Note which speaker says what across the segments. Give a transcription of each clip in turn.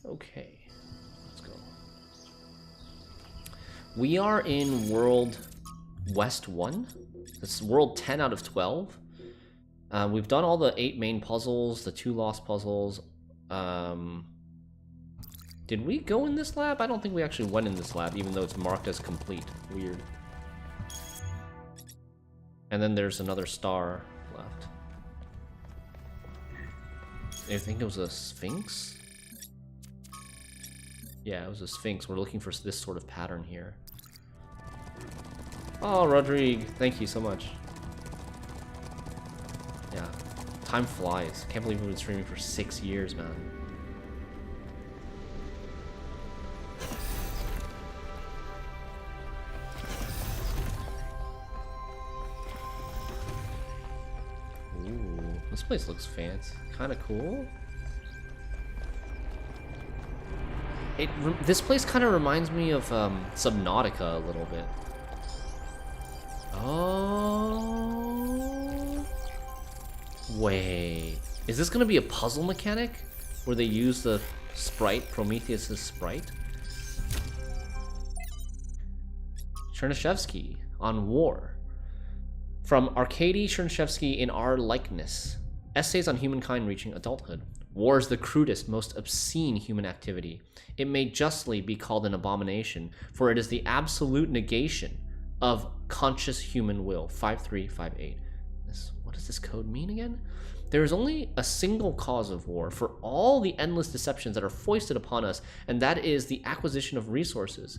Speaker 1: Okay, let's go. We are in World West 1. It's World 10 out of 12. We've done all the 8 main puzzles, the 2 lost puzzles. Did we go in this lab? I don't think we actually went in this lab, even though it's marked as complete. Weird. And then there's another star left. I think it was a Sphinx? Yeah, it was a Sphinx. We're looking for this sort of pattern here. Oh, Rodrigue, thank you so much. Yeah, time flies. Can't believe we've been streaming for 6 years, man. Ooh, this place looks fancy. Kind of cool. This place kind of reminds me of Subnautica a little bit. Oh, wait. Is this going to be a puzzle mechanic where they use the sprite, Prometheus's sprite? Chernyshevsky on war. From Arkady Chernyshevsky in Our Likeness. Essays on humankind reaching adulthood. War is the crudest, most obscene human activity. It may justly be called an abomination, for it is the absolute negation of conscious human will. 5358. What does this code mean again? There is only a single cause of war for all the endless deceptions that are foisted upon us, and that is the acquisition of resources.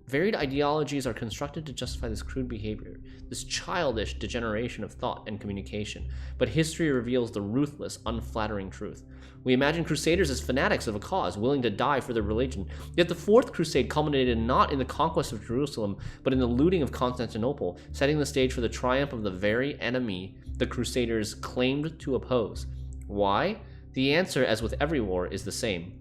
Speaker 1: Varied ideologies are constructed to justify this crude behavior, this childish degeneration of thought and communication, but history reveals the ruthless, unflattering truth. We imagine crusaders as fanatics of a cause, willing to die for their religion, yet the Fourth Crusade culminated not in the conquest of Jerusalem, but in the looting of Constantinople, setting the stage for the triumph of the very enemy the crusaders claimed to oppose. Why? The answer, as with every war, is the same.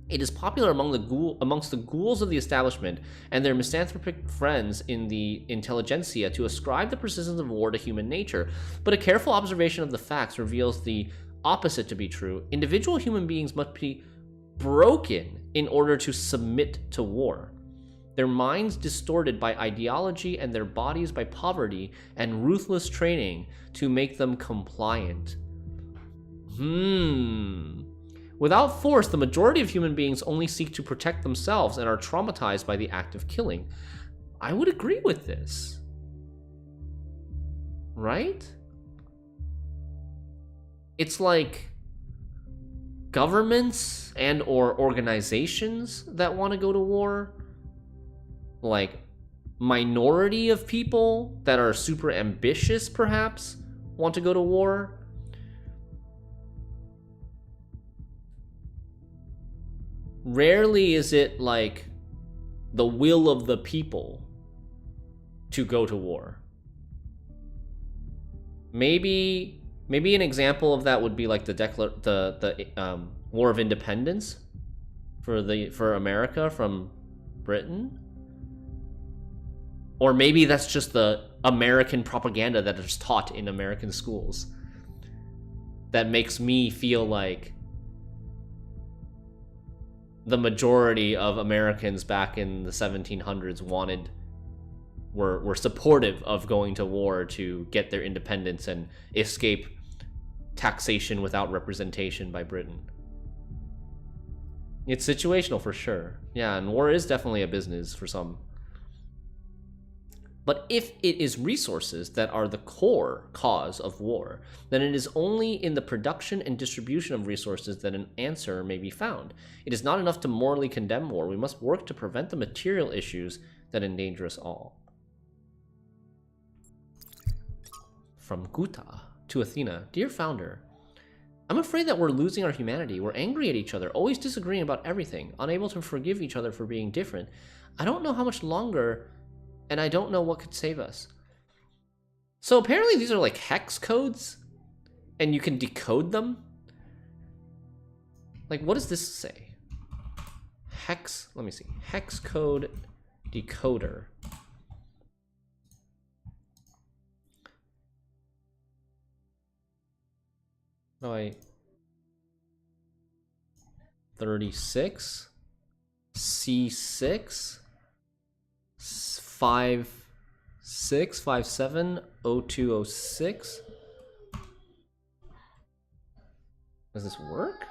Speaker 1: It is popular amongst the ghouls of the establishment and their misanthropic friends in the intelligentsia to ascribe the persistence of war to human nature, but a careful observation of the facts reveals the opposite to be true. Individual human beings must be broken in order to submit to war. Their minds distorted by ideology and their bodies by poverty and ruthless training to make them compliant. Without force, the majority of human beings only seek to protect themselves and are traumatized by the act of killing. I would agree with this. Right? It's like governments and or organizations that want to go to war, like minority of people that are super ambitious perhaps want to go to war. Rarely is it like the will of the people to go to war. Maybe an example of that would be like the War of Independence for America from Britain. Or maybe that's just the American propaganda that is taught in American schools that makes me feel like the majority of Americans back in the 1700s were supportive of going to war to get their independence and escape taxation without representation by Britain. It's situational for sure. Yeah, and war is definitely a business for some. But if it is resources that are the core cause of war, then it is only in the production and distribution of resources that an answer may be found. It is not enough to morally condemn war. We must work to prevent the material issues that endanger us all. From Guta to Athena. Dear Founder, I'm afraid that we're losing our humanity. We're angry at each other, always disagreeing about everything, unable to forgive each other for being different. I don't know how much longer, and I don't know what could save us. So apparently these are like hex codes, and you can decode them. Like, what does this say? Hex, let me see. Hex code decoder. No, 36, C6, 56, 57, 0206. Does this work?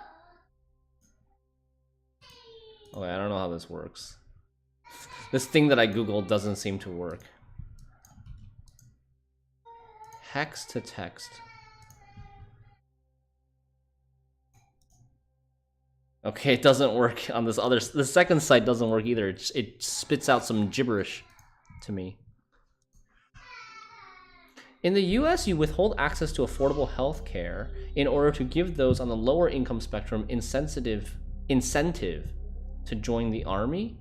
Speaker 1: Okay, I don't know how this works. This thing that I googled doesn't seem to work. Hex to text. Okay, it doesn't work on this other. The second site doesn't work either. It spits out some gibberish to me. In the US, you withhold access to affordable health care in order to give those on the lower income spectrum incentive to join the army?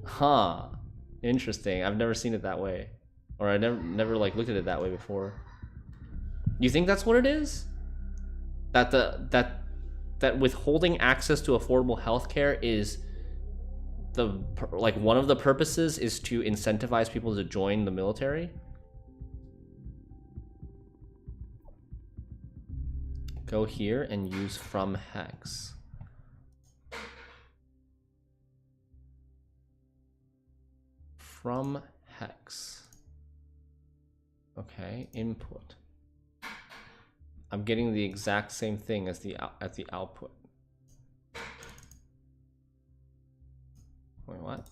Speaker 1: Huh. Interesting. I've never seen it that way. Or I never like looked at it that way before. You think that's what it is? That withholding access to affordable healthcare is one of the purposes is to incentivize people to join the military? Go here and use from hex. From hex. Okay, input. I'm getting the exact same thing as the output. Wait, what?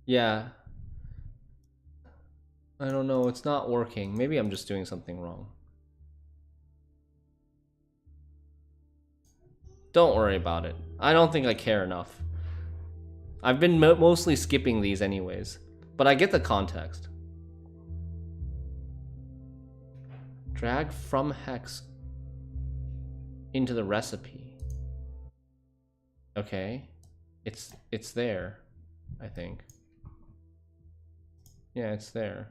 Speaker 1: Yeah. I don't know, it's not working. Maybe I'm just doing something wrong. Don't worry about it. I don't think I care enough. I've been mostly skipping these anyways, but I get the context. Drag from hex into the recipe. Okay, it's there, I think. Yeah, it's there.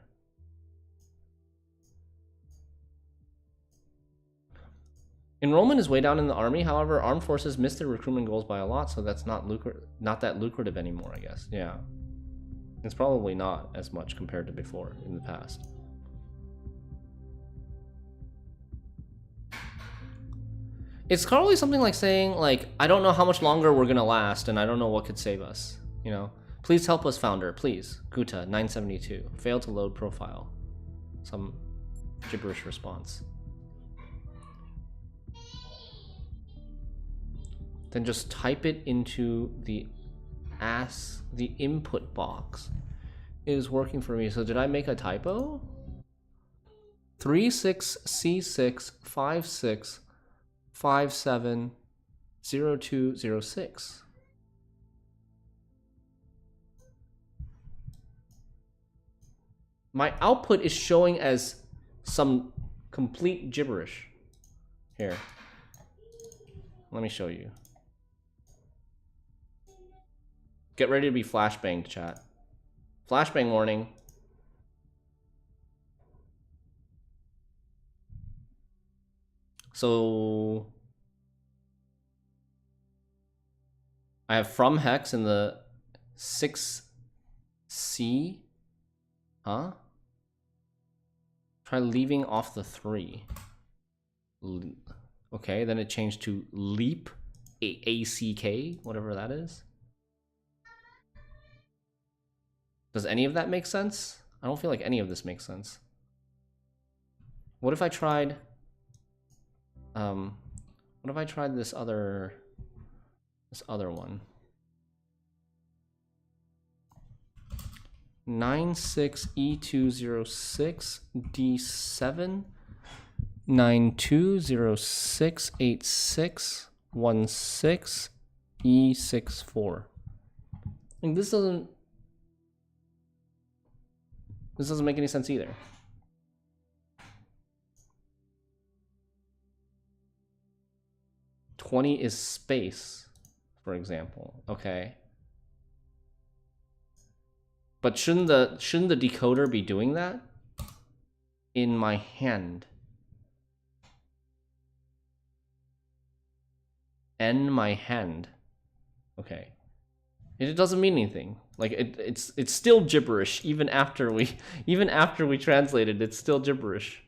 Speaker 1: Enrollment is way down in the army. However, armed forces missed their recruitment goals by a lot, so that's not that lucrative anymore, I guess. Yeah, it's probably not as much compared to before in the past. It's probably something like saying, like, I don't know how much longer we're gonna last, and I don't know what could save us. You know, please help us, founder. Please, Guta 972. Failed to load profile. Some gibberish response. Then just type it into the input box. It is working for me. So did I make a typo? 36C656570206. My output is showing as some complete gibberish. Here, let me show you. Get ready to be flashbanged, chat. Flashbang warning. So I have from hex in the 6C. Huh? Try leaving off the 3. Okay, then it changed to leap, ACK, whatever that is. Does any of that make sense? I don't feel like any of this makes sense. What if I tried this other one? 96E206 D7 92068616 E64. And this doesn't make any sense either. $20 is space, for example. Okay. But shouldn't the decoder be doing that? In my hand. In my hand. Okay. It doesn't mean anything. Like it's still gibberish even after we translate it. It's still gibberish.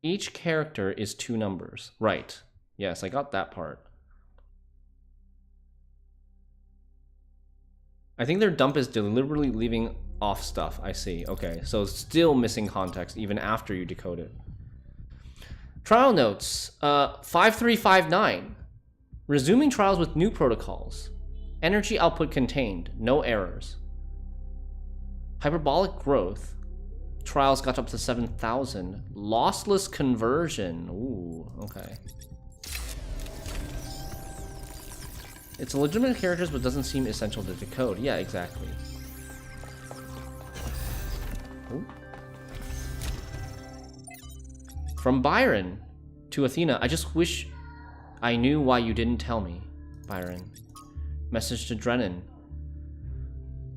Speaker 1: Each character is 2 numbers, right? Yes, I got that part. I think their dump is deliberately leaving off stuff. I see. Okay, so still missing context even after you decode it. Trial notes. 5359. Resuming trials with new protocols. Energy output contained. No errors. Hyperbolic growth. Trials got up to 7,000. Lossless conversion. Ooh, okay. It's legitimate characters, but doesn't seem essential to decode. Yeah, exactly. Ooh. From Byron to Athena. I just wish I knew why you didn't tell me, Byron. Message to Drennan.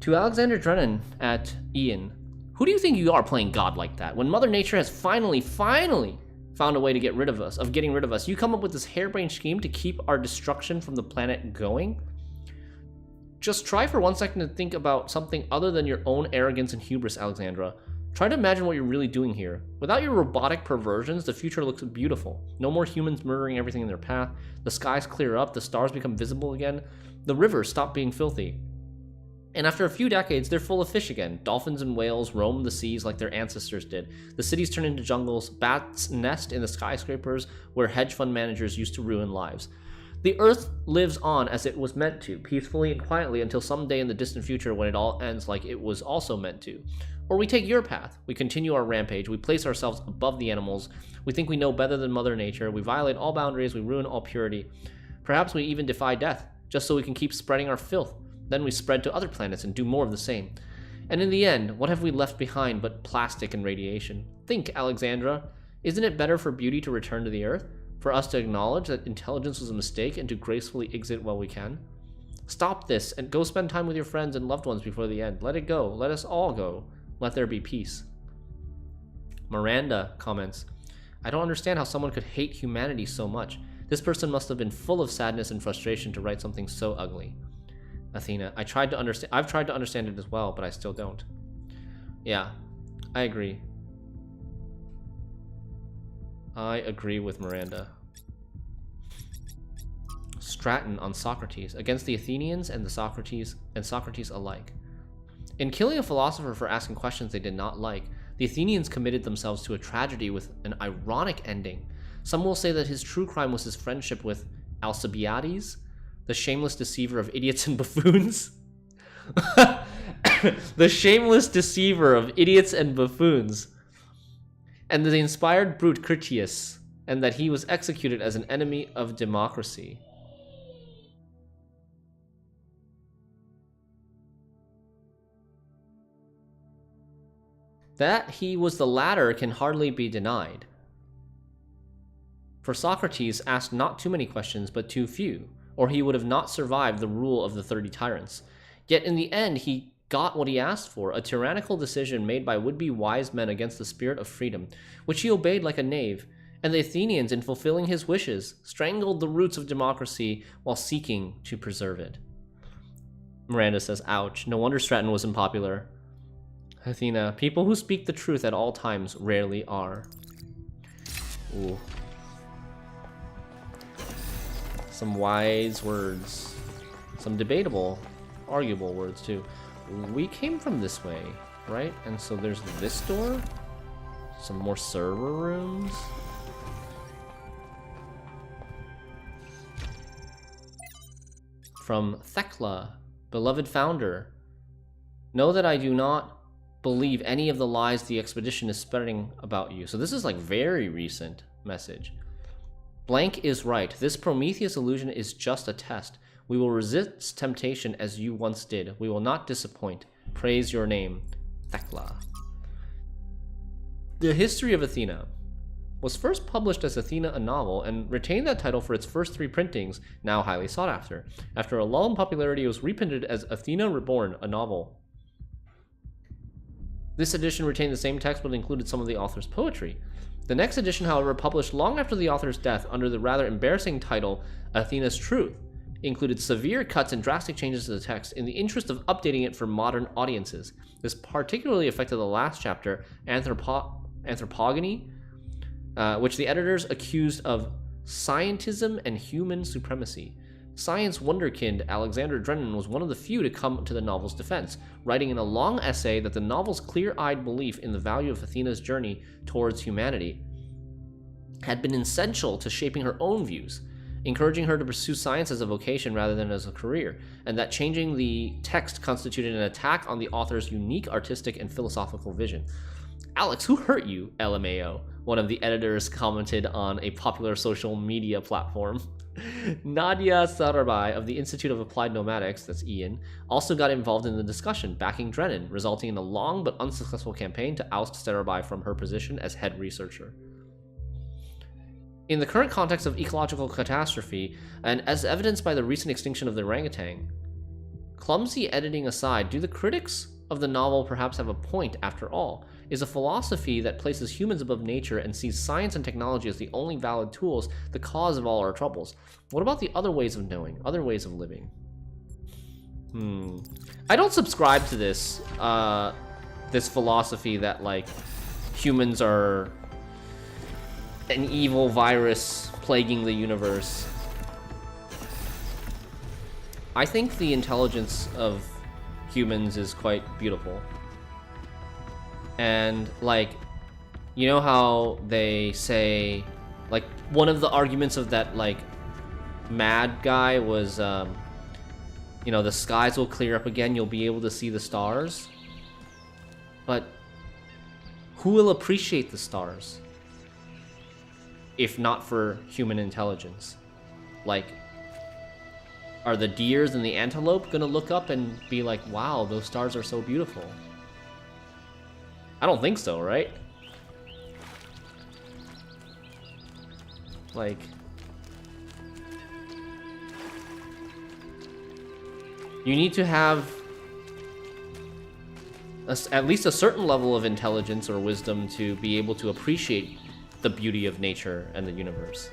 Speaker 1: To Alexander Drennan at Ian. Who do you think you are playing God like that? When Mother Nature has finally found a way to get rid of us, you come up with this harebrained scheme to keep our destruction from the planet going? Just try for 1 second to think about something other than your own arrogance and hubris, Alexandra. Try to imagine what you're really doing here. Without your robotic perversions, the future looks beautiful. No more humans murdering everything in their path. The skies clear up, the stars become visible again. The rivers stop being filthy. And after a few decades, they're full of fish again. Dolphins and whales roam the seas like their ancestors did. The cities turn into jungles. Bats nest in the skyscrapers where hedge fund managers used to ruin lives. The Earth lives on as it was meant to, peacefully and quietly until someday in the distant future when it all ends like it was also meant to. Or we take your path. We continue our rampage. We place ourselves above the animals. We think we know better than Mother Nature. We violate all boundaries. We ruin all purity. Perhaps we even defy death, just so we can keep spreading our filth. Then we spread to other planets and do more of the same. And in the end, what have we left behind but plastic and radiation? Think, Alexandra. Isn't it better for beauty to return to the Earth? For us to acknowledge that intelligence was a mistake and to gracefully exit while we can? Stop this and go spend time with your friends and loved ones before the end. Let it go. Let us all go. Let there be peace. Miranda comments, I don't understand how someone could hate humanity so much. This person must have been full of sadness and frustration to write something so ugly. Athena, I've tried to understand it as well, but I still don't. Yeah, I agree. I agree with Miranda. Stratton on Socrates, against the Athenians and Socrates alike. In killing a philosopher for asking questions they did not like, the Athenians committed themselves to a tragedy with an ironic ending. Some will say that his true crime was his friendship with Alcibiades, the shameless deceiver of idiots and buffoons. The shameless deceiver of idiots and buffoons. And the inspired brute Critias, and that he was executed as an enemy of democracy. That he was the latter can hardly be denied. For Socrates asked not too many questions, but too few, or he would have not survived the rule of the 30 tyrants. Yet in the end, he got what he asked for, a tyrannical decision made by would-be wise men against the spirit of freedom, which he obeyed like a knave, and the Athenians, in fulfilling his wishes, strangled the roots of democracy while seeking to preserve it. Miranda says, ouch, no wonder Stratton was unpopular. Athena, people who speak the truth at all times rarely are. Ooh. Some wise words. Some debatable, arguable words too. We came from this way, right? And so there's this door. Some more server rooms. From Thekla, beloved founder. Know that I do not believe any of the lies the expedition is spreading about you. So this is like very recent message. Blank is right. This Prometheus illusion is just a test. We will resist temptation as you once did. We will not disappoint. Praise your name, Thekla. The History of Athena was first published as Athena, a novel, and retained that title for its first 3 printings, now highly sought after. After a lull in popularity, it was reprinted as Athena Reborn, a novel. This edition retained the same text but included some of the author's poetry. The next edition, however, published long after the author's death under the rather embarrassing title Athena's Truth, included severe cuts and drastic changes to the text in the interest of updating it for modern audiences. This particularly affected the last chapter, Anthropogony, which the editors accused of Scientism and Human Supremacy. Science wonderkind Alexander Drennan was one of the few to come to the novel's defense, writing in a long essay that the novel's clear-eyed belief in the value of Athena's journey towards humanity had been essential to shaping her own views, encouraging her to pursue science as a vocation rather than as a career, and that changing the text constituted an attack on the author's unique artistic and philosophical vision. Alex, who hurt you, LMAO? One of the editors commented on a popular social media platform. Nadia Sarabhai of the Institute of Applied Nomadics, that's Ian, also got involved in the discussion, backing Drennan, resulting in a long but unsuccessful campaign to oust Sarabhai from her position as head researcher. In the current context of ecological catastrophe, and as evidenced by the recent extinction of the orangutan, clumsy editing aside, do the critics of the novel perhaps have a point after all? Is a philosophy that places humans above nature and sees science and technology as the only valid tools the cause of all our troubles? What about the other ways of knowing, other ways of living? I don't subscribe to this, this philosophy that, like, humans are an evil virus plaguing the universe. I think the intelligence of humans is quite beautiful. And, like, you know how they say, like, one of the arguments of that, like, mad guy was, you know, the skies will clear up again, you'll be able to see the stars. But who will appreciate the stars if not for human intelligence? Like, are the deers and the antelope gonna look up and be like, wow, those stars are so beautiful? I don't think so, right? Like, you need to have at least a certain level of intelligence or wisdom to be able to appreciate the beauty of nature and the universe.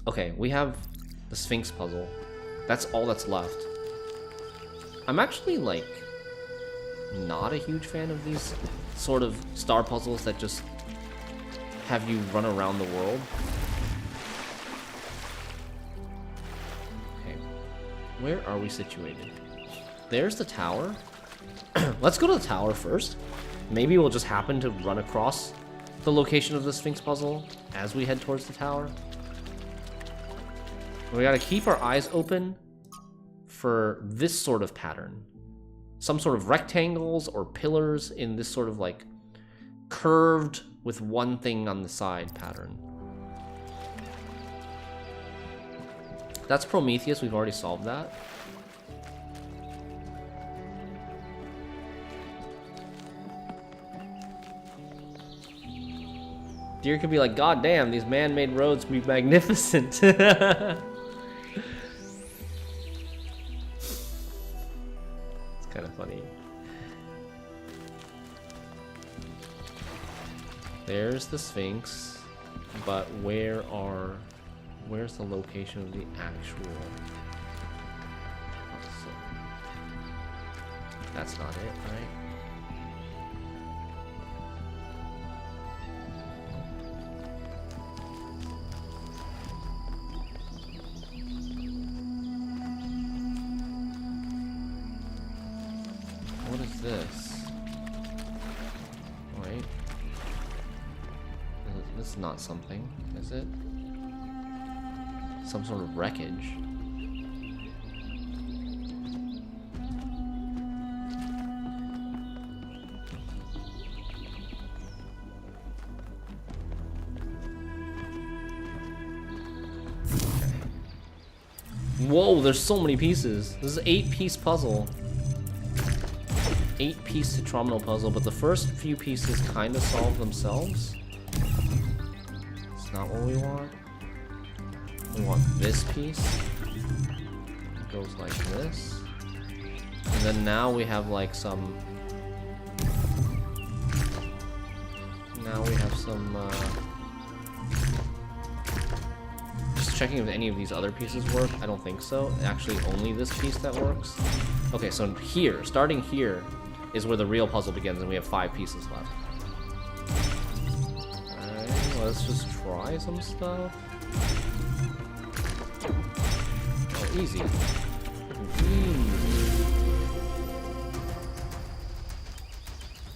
Speaker 1: Okay, we have the Sphinx puzzle. That's all that's left. I'm actually, like, not a huge fan of these sort of star puzzles that just have you run around the world. Okay, where are we situated? There's the tower. Let's go to the tower first. Maybe we'll just happen to run across the location of the Sphinx puzzle as we head towards the tower. We gotta keep our eyes open for this sort of pattern. Some sort of rectangles or pillars in this sort of, like, curved with one thing on the side pattern. That's Prometheus, we've already solved that. Deer could be like, God damn, these man-made roads be magnificent. Kind of funny. There's the Sphinx, but where's the location of the actual? That's not it, right? What is this? Wait. This is not something, is it? Some sort of wreckage. Whoa, there's so many pieces. This is an 8-piece puzzle. 8-piece tetromino puzzle, but the first few pieces kind of solve themselves. It's not what we want. We want this piece. It goes like this. And then now we have like some... Now we have some... Just checking if any of these other pieces work. I don't think so. Actually, only this piece that works. Okay, so here, starting here, is where the real puzzle begins, and we have 5 pieces left. let's just try some stuff. Oh, easy. Easy.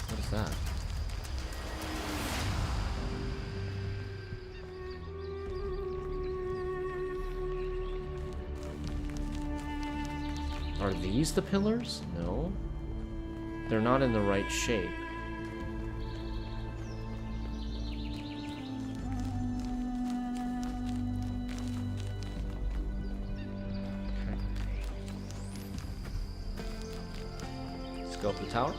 Speaker 1: What is that? Are these the pillars? No. They're not in the right shape. Go up the tower.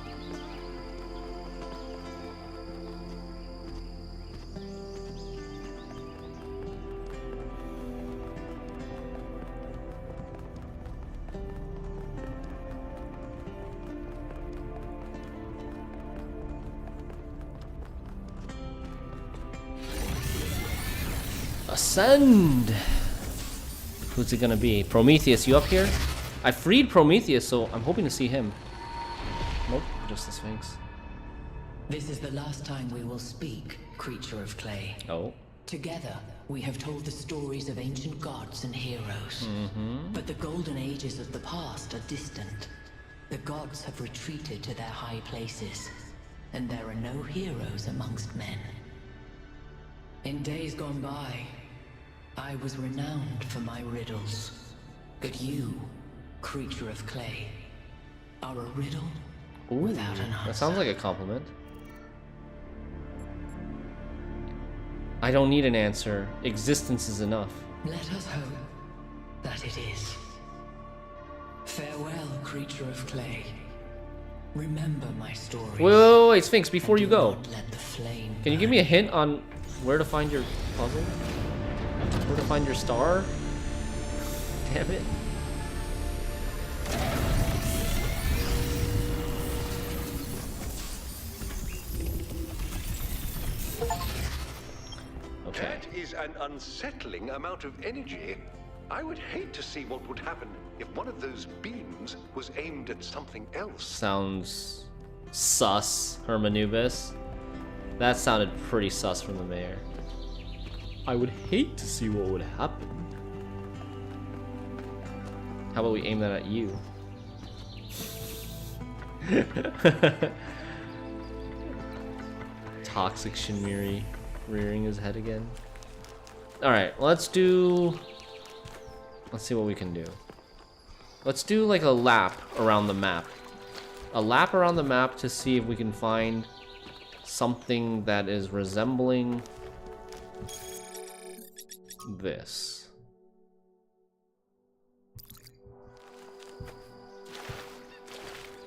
Speaker 1: Ascend! Who's it gonna be? Prometheus, you up here? I freed Prometheus, so I'm hoping to see him. Nope, just the Sphinx.
Speaker 2: This is the last time we will speak, creature of clay.
Speaker 1: Oh.
Speaker 2: Together, we have told the stories of ancient gods and heroes. But the golden ages of the past are distant. The gods have retreated to their high places, and there are no heroes amongst men. In days gone by, I was renowned for my riddles. But you, creature of clay, are a riddle without an answer.
Speaker 1: That sounds like a compliment. I don't need an answer. Existence is enough.
Speaker 2: Let us hope that it is. Farewell, creature of clay. Remember my story.
Speaker 1: Wait, Sphinx, before you go.
Speaker 2: Let the flame
Speaker 1: Can you give me a hint on where to find your puzzle? Where to find your star? Damn it. Okay.
Speaker 3: That is an unsettling amount of energy. I would hate to see what would happen if one of those beams was aimed at something else.
Speaker 1: Sounds sus, Hermanubis. That sounded pretty sus from the mayor. I would hate to see what would happen. How about we aim that at you? Toxic Shinmiri rearing his head again. Alright, let's see what we can do. Let's do like a lap around the map. A lap around the map to see if we can find something that is resembling this.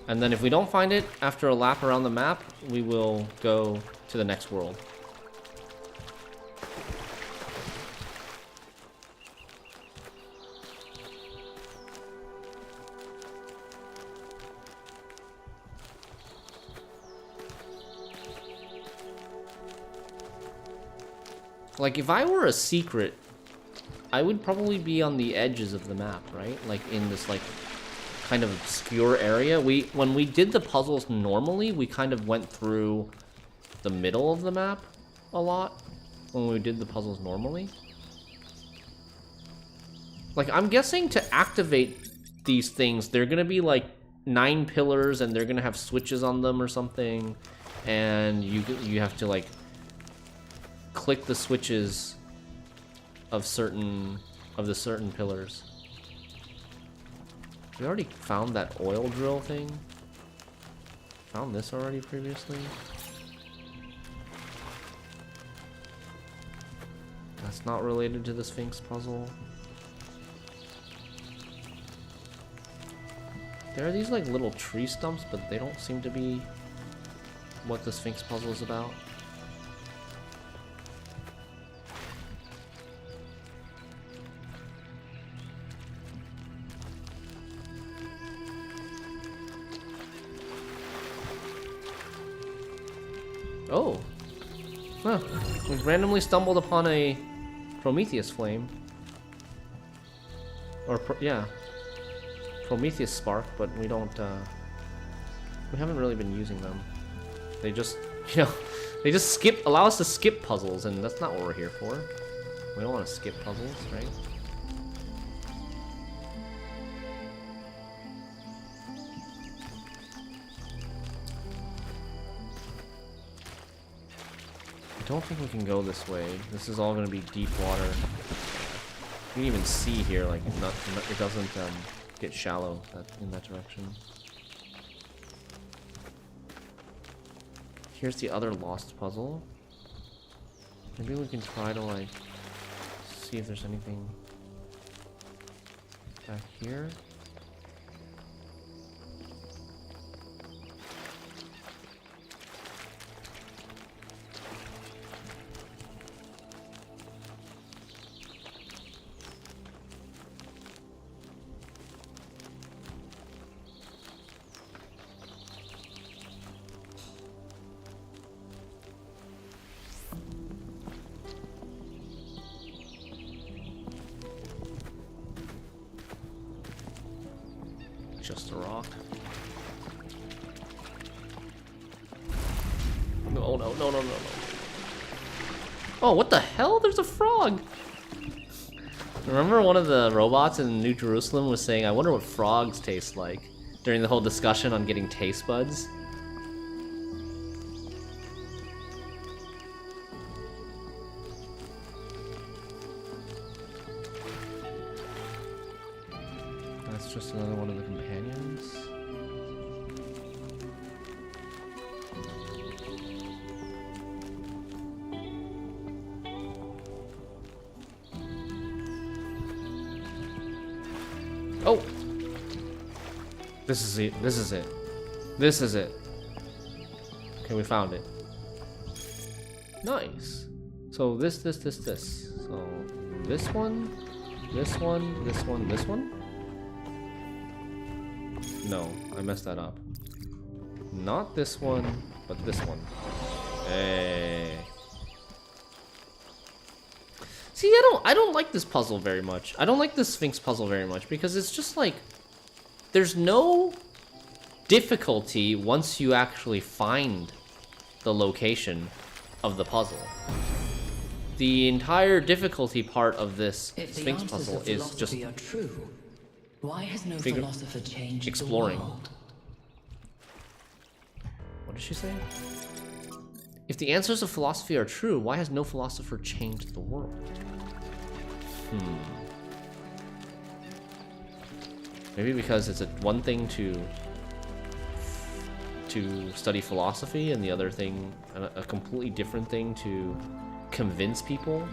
Speaker 1: And then if we don't find it after a lap around the map, we will go to the next world. Like, if I were a secret, I would probably be on the edges of the map, right? Like, in this, like, kind of obscure area. When we did the puzzles normally, we kind of went through the middle of the map a lot when we did the puzzles normally. Like, I'm guessing to activate these things, they're gonna be, like, 9 pillars, and they're gonna have switches on them or something, and you have to, like, click the switches of the certain pillars. We already found that oil drill thing. Found this already previously. That's not related to the Sphinx puzzle. There are these like little tree stumps, but they don't seem to be what the Sphinx puzzle is about. Oh. Huh. We've randomly stumbled upon a Prometheus flame. Or, yeah. Prometheus spark, but we don't, we haven't really been using them. They just, you know, They just allow us to skip puzzles, and that's not what we're here for. We don't want to skip puzzles, right? I don't think we can go this way. This is all going to be deep water. You can even see here, like, it doesn't get shallow in that direction. Here's the other lost puzzle. Maybe we can try to, like, see if there's anything back here. Just a rock. No, no, no, no, no, no. Oh, what the hell? There's a frog! Remember one of the robots in New Jerusalem was saying, I wonder what frogs taste like, during the whole discussion on getting taste buds? That's just another one of the companions. Oh! This is it. This is it. This is it. Okay, we found it. Nice. So this. So this one, this one, this one, this one? No, I messed that up. Not this one, but this one. Hey. See, I don't like this puzzle very much. I don't like the Sphinx puzzle very much because it's just like there's no difficulty once you actually find the location of the puzzle. The entire difficulty part of this Sphinx puzzle is just
Speaker 2: true. Why has no philosopher changed
Speaker 1: exploring.
Speaker 2: the world?
Speaker 1: What did she say? If the answers of philosophy are true, why has no philosopher changed the world? Maybe because it's one thing to study philosophy and the other thing, a completely different thing to convince people.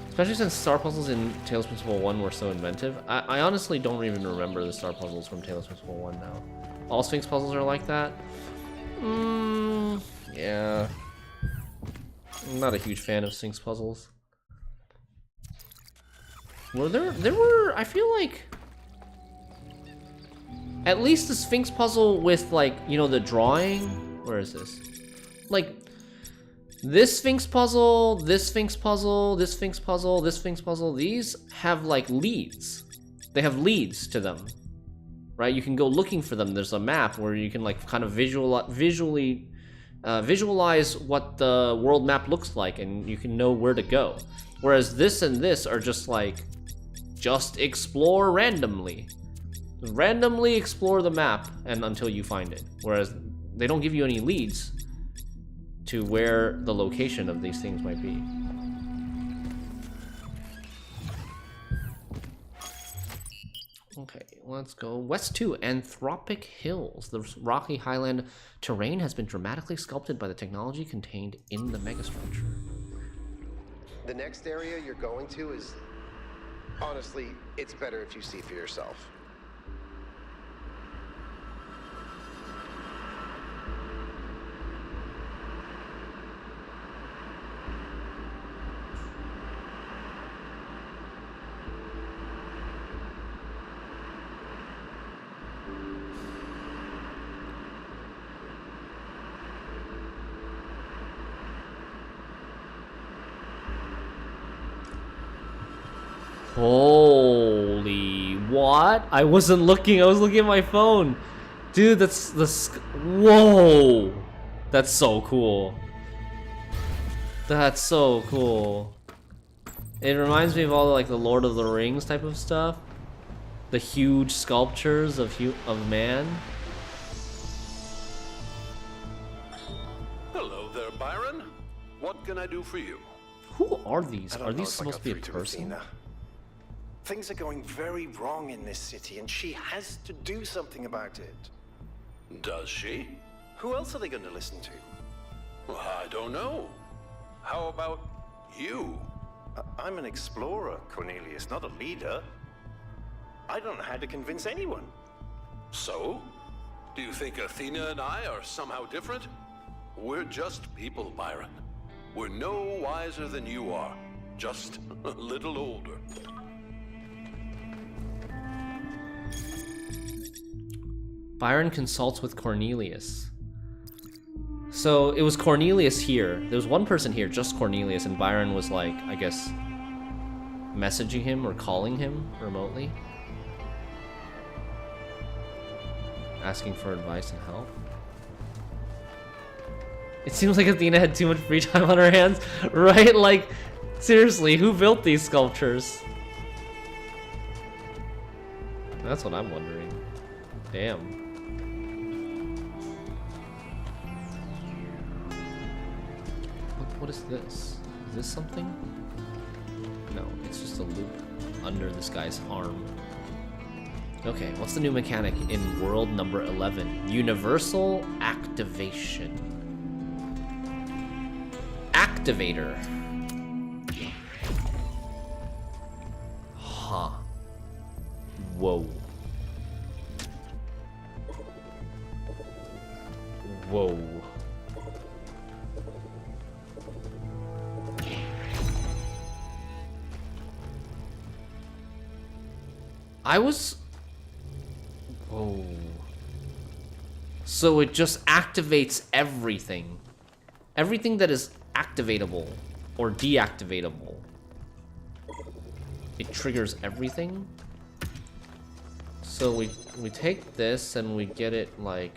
Speaker 1: Especially since star puzzles in Talos Principle 1 were so inventive. I honestly don't even remember the star puzzles from Talos Principle 1 now. All Sphinx puzzles are like that? Yeah. I'm not a huge fan of Sphinx puzzles. There were, I feel like, at least the Sphinx puzzle with, like, you know, the drawing. Where is this? Like, this Sphinx puzzle, this Sphinx puzzle, this Sphinx puzzle, this Sphinx puzzle, these have, like, leads. They have leads to them, right? You can go looking for them. There's a map where you can, like, kind of visualize what the world map looks like, and you can know where to go. Whereas this and this are just, like, just explore randomly. Randomly explore the map and until you find it. Whereas they don't give you any leads to where the location of these things might be. Okay, let's go. West 2, Anthropic Hills. The rocky highland terrain has been dramatically sculpted by the technology contained in the megastructure.
Speaker 4: The next area you're going to is... honestly, it's better if you see for yourself.
Speaker 1: Holy what? I wasn't looking, I was looking at my phone. Dude, whoa! That's so cool. That's so cool. It reminds me of all like the Lord of the Rings type of stuff. The huge sculptures of man.
Speaker 3: Hello there, Byron. What can I do for you?
Speaker 1: Who are these?
Speaker 5: I don't
Speaker 1: Are
Speaker 5: know
Speaker 1: these
Speaker 5: if I
Speaker 1: supposed
Speaker 5: got
Speaker 1: to be a
Speaker 5: through
Speaker 1: person?
Speaker 5: Athena. Things are going very wrong in this city, and she has to do something about it.
Speaker 3: Does she?
Speaker 5: Who else are they going to listen to?
Speaker 3: Well, I don't know. How about you?
Speaker 5: I'm an explorer, Cornelius, not a leader. I don't know how to convince anyone.
Speaker 3: So? Do you think Athena and I are somehow different? We're just people, Byron. We're no wiser than you are. Just a little older.
Speaker 1: Byron consults with Cornelius. So it was Cornelius here. There was one person here, just Cornelius, and Byron was like, I guess, messaging him or calling him remotely. Asking for advice and help. It seems like Athena had too much free time on her hands, right? Like, seriously, who built these sculptures? That's what I'm wondering. Damn. What is this? Is this something? No, it's just a loop under this guy's arm. Okay, what's the new mechanic in world number 11? Universal activation. Activator. Huh. Whoa. Whoa. Whoa. So it just activates everything. Everything that is activatable or deactivatable. It triggers everything. So we take this and we get it like...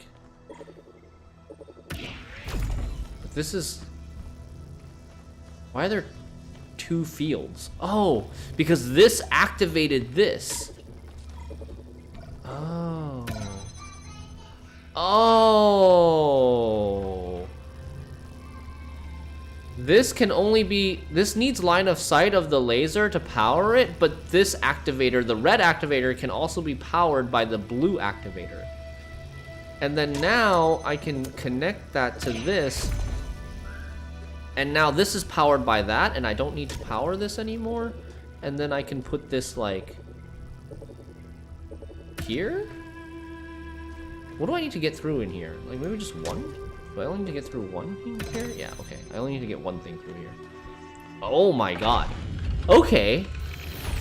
Speaker 1: But this is... Why are there two fields? Oh, because this activated this. Oh. Oh. This can only be... This needs line of sight of the laser to power it, but this activator, the red activator, can also be powered by the blue activator. And then now I can connect that to this. And now this is powered by that, and I don't need to power this anymore. And then I can put this, like... here? What do I need to get through in here? Like, maybe just one? Do I only need to get through one here? Yeah, okay. I only need to get one thing through here. Oh my god. Okay.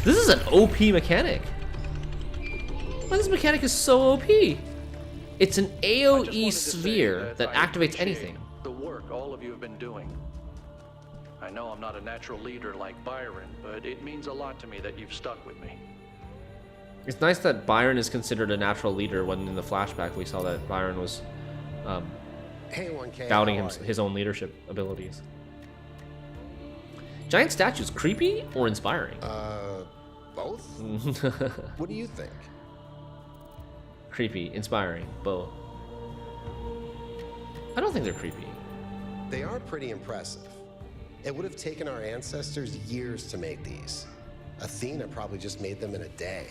Speaker 1: This is an OP mechanic. Well, this mechanic is so OP. It's an AoE sphere that activates anything.
Speaker 6: The work all of you have been doing. I know I'm not a natural leader like Byron, but it means a lot to me that you've stuck with me.
Speaker 1: It's nice that Byron is considered a natural leader when in the flashback we saw that Byron was
Speaker 4: Hey, 1K,
Speaker 1: doubting
Speaker 4: how are you?
Speaker 1: his own leadership abilities. Giant statues, creepy or inspiring?
Speaker 4: Both? What do you think?
Speaker 1: Creepy, inspiring, both. I don't think they're creepy.
Speaker 4: They are pretty impressive. It would have taken our ancestors years to make these. Athena probably just made them in a day.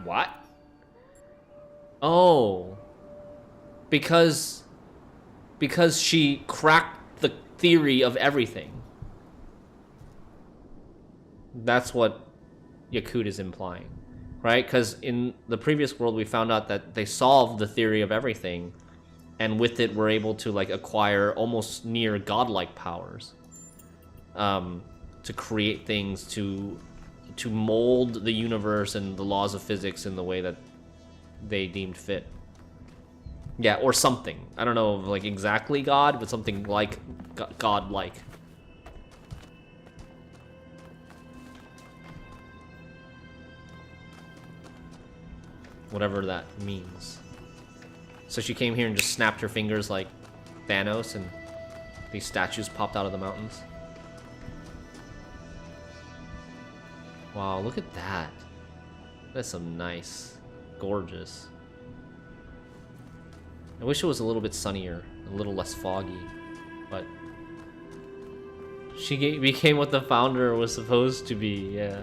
Speaker 1: What? Oh. Because she cracked the theory of everything. That's what Yakut is implying, right? Because in the previous world, we found out that they solved the theory of everything, and with it, we're able to like acquire almost near godlike powers, to create things, to mold the universe and the laws of physics in the way that they deemed fit. Yeah, or something. I don't know, like exactly God, but something like God-like. Whatever that means. So she came here and just snapped her fingers like Thanos, and these statues popped out of the mountains. Wow, look at that. That's some nice, gorgeous. I wish it was a little bit sunnier, a little less foggy, but she became what the founder was supposed to be, yeah.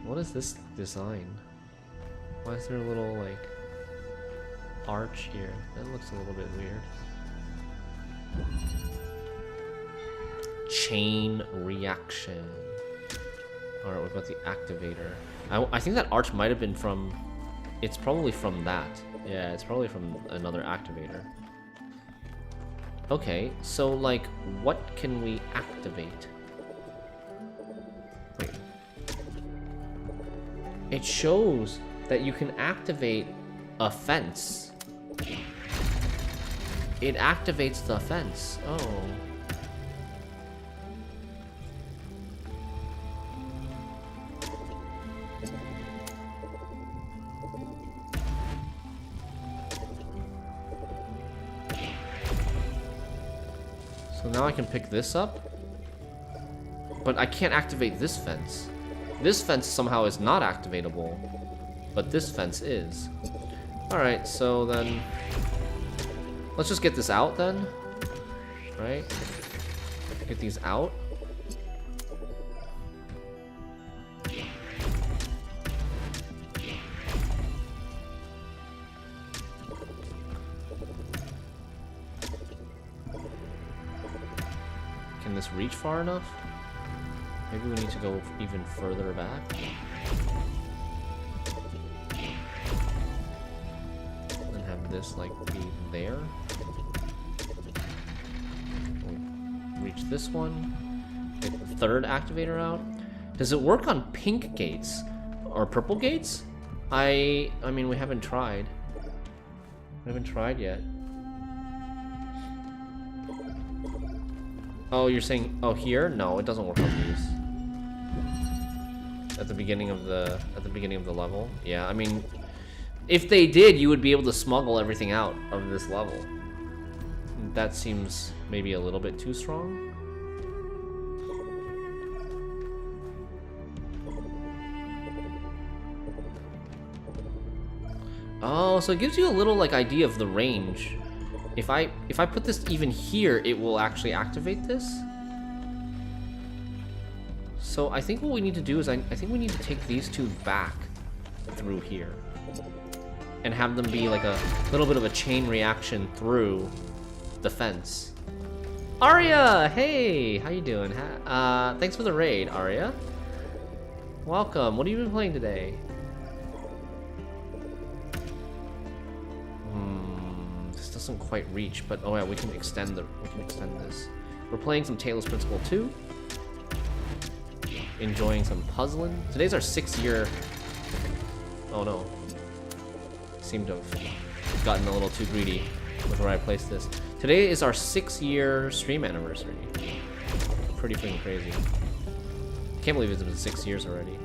Speaker 1: What is this design? Why is there a little, like, arch here? That looks a little bit weird. Chain reaction. Alright, what about the activator? I think that arch might have been from... It's probably from that. Yeah, it's probably from another activator. Okay, so, like, what can we activate? Wait. It shows that you can activate a fence. It activates the fence. Oh. So now I can pick this up, but I can't activate this fence. This fence somehow is not activatable, but this fence is. Alright, so then let's just get this out then, right? Get these out. Can this reach far enough? Maybe we need to go even further back. And have this like be there. We'll reach this one. Get the third activator out. Does it work on pink gates or purple gates? I mean, we haven't tried. We haven't tried yet. Oh, you're saying, oh, here? No, it doesn't work on these. At the beginning of the level. Yeah, I mean, if they did, you would be able to smuggle everything out of this level. That seems maybe a little bit too strong. Oh, so it gives you a little like idea of the range. If I put this even here, it will actually activate this. So I think what we need to do is I think we need to take these two back through here and have them be like a little bit of a chain reaction through the fence. Arya, hey, how you doing? Thanks for the raid, Arya. Welcome. What have you been playing today? Doesn't quite reach, but oh yeah, we can extend this. We're playing some Talos Principle 2. Enjoying some puzzling. Today's our 6th year. Oh no. Seem to have gotten a little too greedy with where I placed this. Today is our 6-year stream anniversary. Pretty freaking crazy. Can't believe it's been 6 years already.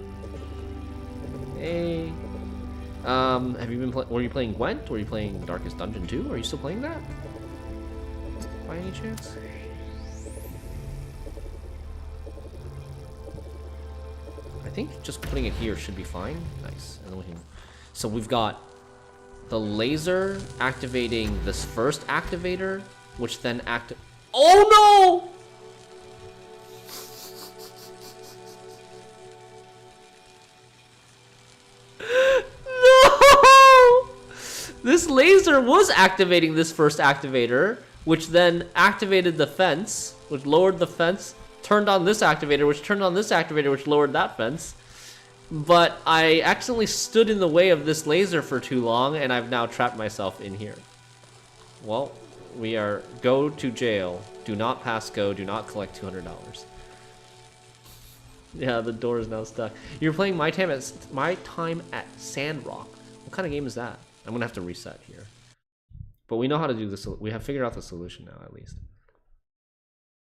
Speaker 1: Hey. Have you been were you playing Gwent? Were you playing Darkest Dungeon 2? Are you still playing that? By any chance? I think just putting it here should be fine. Nice. And then we can... So we've got the laser activating this first activator, which then Oh no! This laser was activating this first activator, which then activated the fence, which lowered the fence, turned on this activator, which turned on this activator, which lowered that fence. But I accidentally stood in the way of this laser for too long, and I've now trapped myself in here. Well, we are go to jail. Do not pass go. Do not collect $200. Yeah, the door is now stuck. You're playing My Time at Sandrock. What kind of game is that? I'm gonna have to reset here. But we know how to do this. We have figured out the solution now, at least.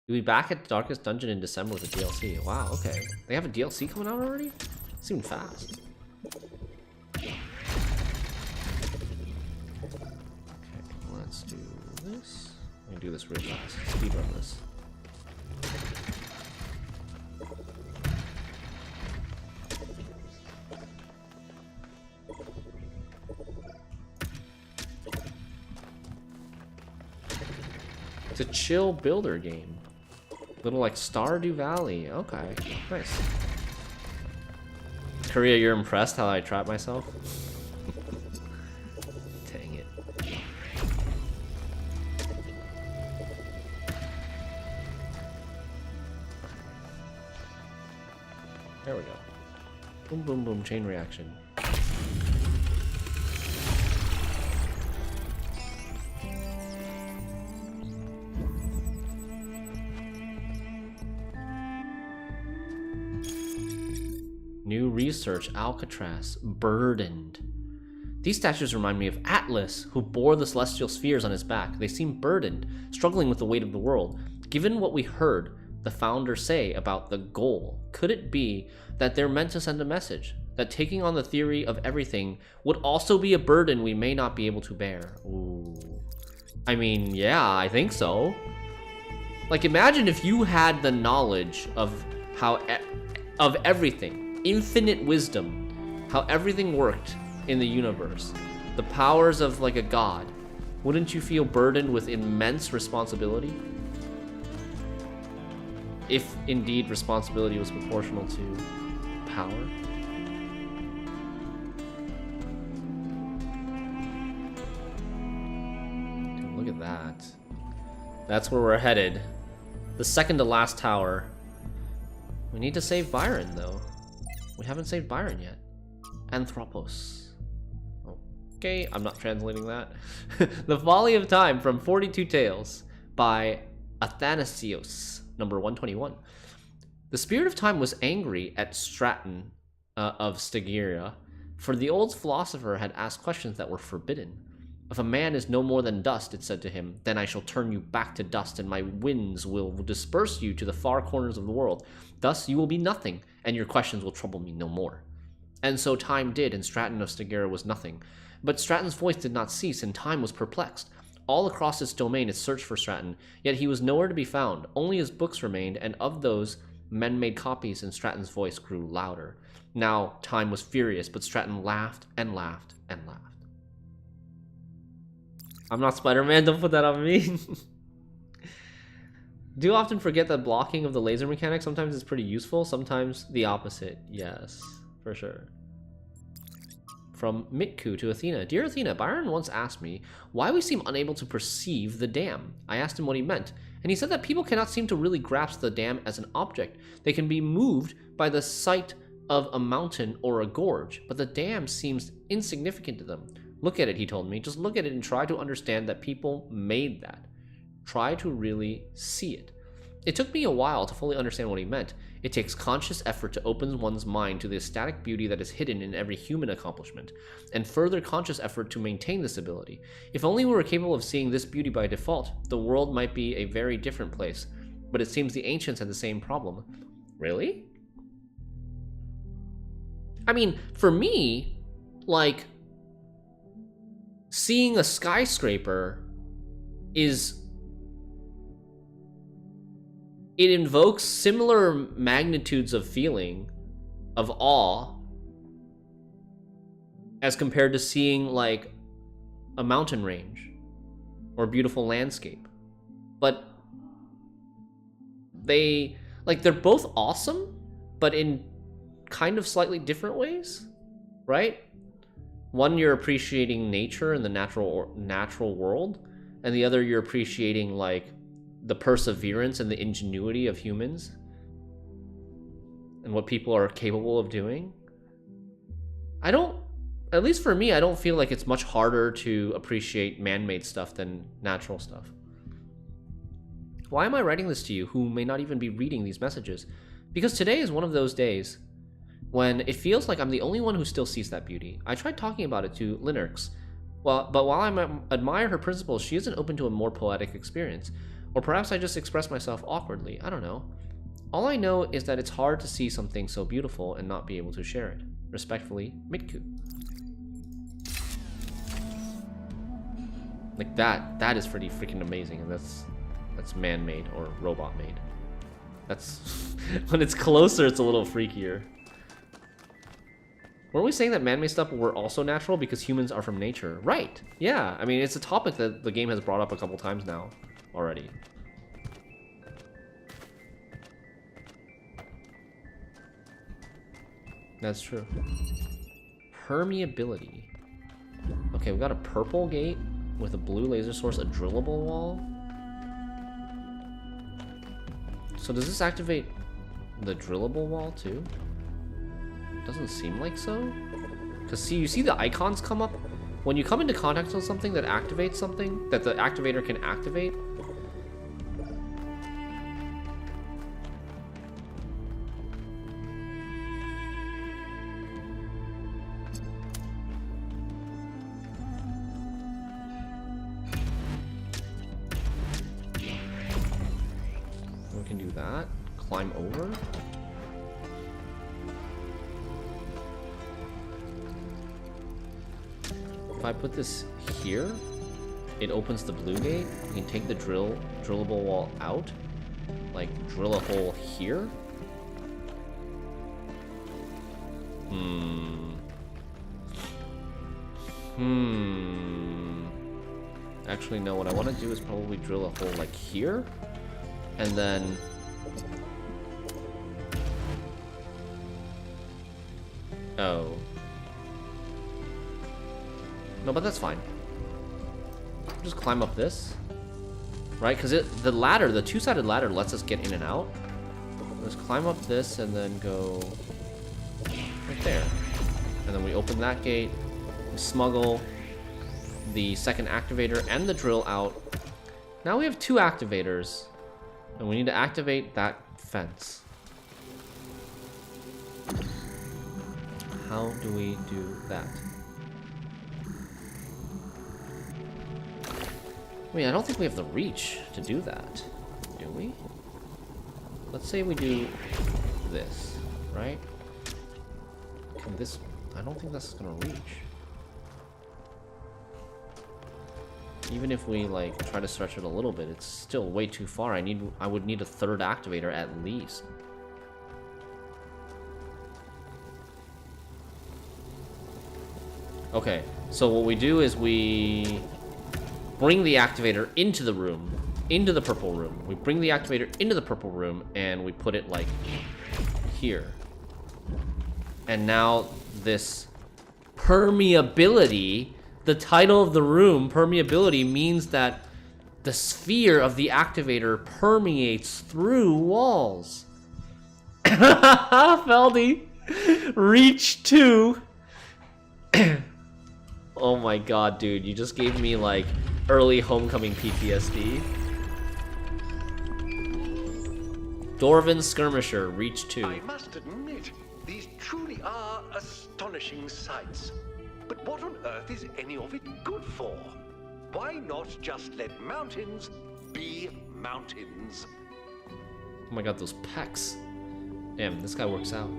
Speaker 1: You'll be back at Darkest Dungeon in December with a DLC. Wow, okay. They have a DLC coming out already? It's even fast. Let's do this. Let me do this real fast. Speedrun this. It's a chill builder game. Little like Stardew Valley. Okay, nice. Korea, you're impressed how I trap myself? Dang it. There we go. Boom, boom, boom, chain reaction. New research, Alcatraz, burdened. These statues remind me of Atlas, who bore the celestial spheres on his back. They seem burdened, struggling with the weight of the world. Given what we heard the founders say about the goal, could it be that they're meant to send a message? That taking on the theory of everything would also be a burden we may not be able to bear? Ooh. I mean, yeah, I think so. Like, imagine if you had the knowledge of how of everything. Infinite wisdom, how everything worked in the universe, the powers of like a god. Wouldn't you feel burdened with immense responsibility? If indeed responsibility was proportional to power. Dude, look at that. That's where we're headed. The second to last tower. We need to save Byron though. We haven't saved Byron yet. Anthropos. Okay, I'm not translating that. The Folly of Time from 42 Tales by Athanasios, number 121. The spirit of time was angry at Straton of Stygia, for the old philosopher had asked questions that were forbidden. If a man is no more than dust, it said to him, then I shall turn you back to dust, and my winds will disperse you to the far corners of the world. Thus you will be nothing, and your questions will trouble me no more. And so time did, and Straton of Stygia was nothing. But Straton's voice did not cease, and time was perplexed. All across its domain it searched for Straton, yet he was nowhere to be found. Only his books remained, and of those men made copies, and Straton's voice grew louder. Now time was furious, but Straton laughed and laughed and laughed. I'm not Spider-Man, don't put that on me. Do you often forget that blocking of the laser mechanic sometimes is pretty useful, sometimes the opposite. Yes, for sure. From Mitku to Athena. Dear Athena, Byron once asked me why we seem unable to perceive the dam. I asked him what he meant, and he said that people cannot seem to really grasp the dam as an object. They can be moved by the sight of a mountain or a gorge, but the dam seems insignificant to them. Look at it, he told me. Just look at it and try to understand that people made that. Try to really see it. It took me a while to fully understand what he meant. It takes conscious effort to open one's mind to the ecstatic beauty that is hidden in every human accomplishment, and further conscious effort to maintain this ability. If only we were capable of seeing this beauty by default, the world might be a very different place. But it seems the ancients had the same problem. Really? I mean, for me, like, seeing a skyscraper it invokes similar magnitudes of feeling, of awe, as compared to seeing like a mountain range or a beautiful landscape. But they're both awesome, but in kind of slightly different ways, right? One, you're appreciating nature and the natural world, and the other, you're appreciating like the perseverance and the ingenuity of humans and what people are capable of doing. At least for me, I don't feel like it's much harder to appreciate man-made stuff than natural stuff. Why am I writing this to you who may not even be reading these messages? Because today is one of those days when it feels like I'm the only one who still sees that beauty. I tried talking about it to Linux, but while I admire her principles, she isn't open to a more poetic experience. Or perhaps I just express myself awkwardly, I don't know. All I know is that it's hard to see something so beautiful and not be able to share it. Respectfully, Mitku. Like that is pretty freaking amazing, and that's man-made or robot-made. That's when it's closer, it's a little freakier. Weren't we saying that man-made stuff were also natural because humans are from nature? Right. Yeah. I mean, it's a topic that the game has brought up a couple times now already. That's true. Permeability. Okay, we got a purple gate with a blue laser source, a drillable wall. So does this activate the drillable wall too? Doesn't seem like so. Because see, you see the icons come up? When you come into contact with something that activates something, that the activator can activate, we can do that. Climb over. If I put this here, it opens the blue gate. We can take the drillable wall out, like drill a hole here. Actually, no, what I want to do is probably drill a hole like here, and then oh. No, but that's fine. Just climb up this. Right? Because the ladder, the two-sided ladder lets us get in and out. Let's climb up this and then go right there. And then we open that gate. We smuggle the second activator and the drill out. Now we have two activators. And we need to activate that fence. How do we do that? I mean, I don't think we have the reach to do that, do we? Let's say we do this, right? Can this... I don't think that's gonna reach. Even if we, like, try to stretch it a little bit, it's still way too far. I would need a third activator at least. Okay, so what we do is we bring the activator into the room, into the purple room. We bring the activator into the purple room, and we put it, like, here. And now this permeability, the title of the room, permeability, means that the sphere of the activator permeates through walls. Feldy, reach 2. Oh my god, dude, you just gave me, like, early Homecoming PTSD. Dwarven Skirmisher, reach 2.
Speaker 7: I must admit, these truly are astonishing sights. But what on earth is any of it good for? Why not just let mountains be mountains?
Speaker 1: Oh my god, those pecs. Damn, this guy works out.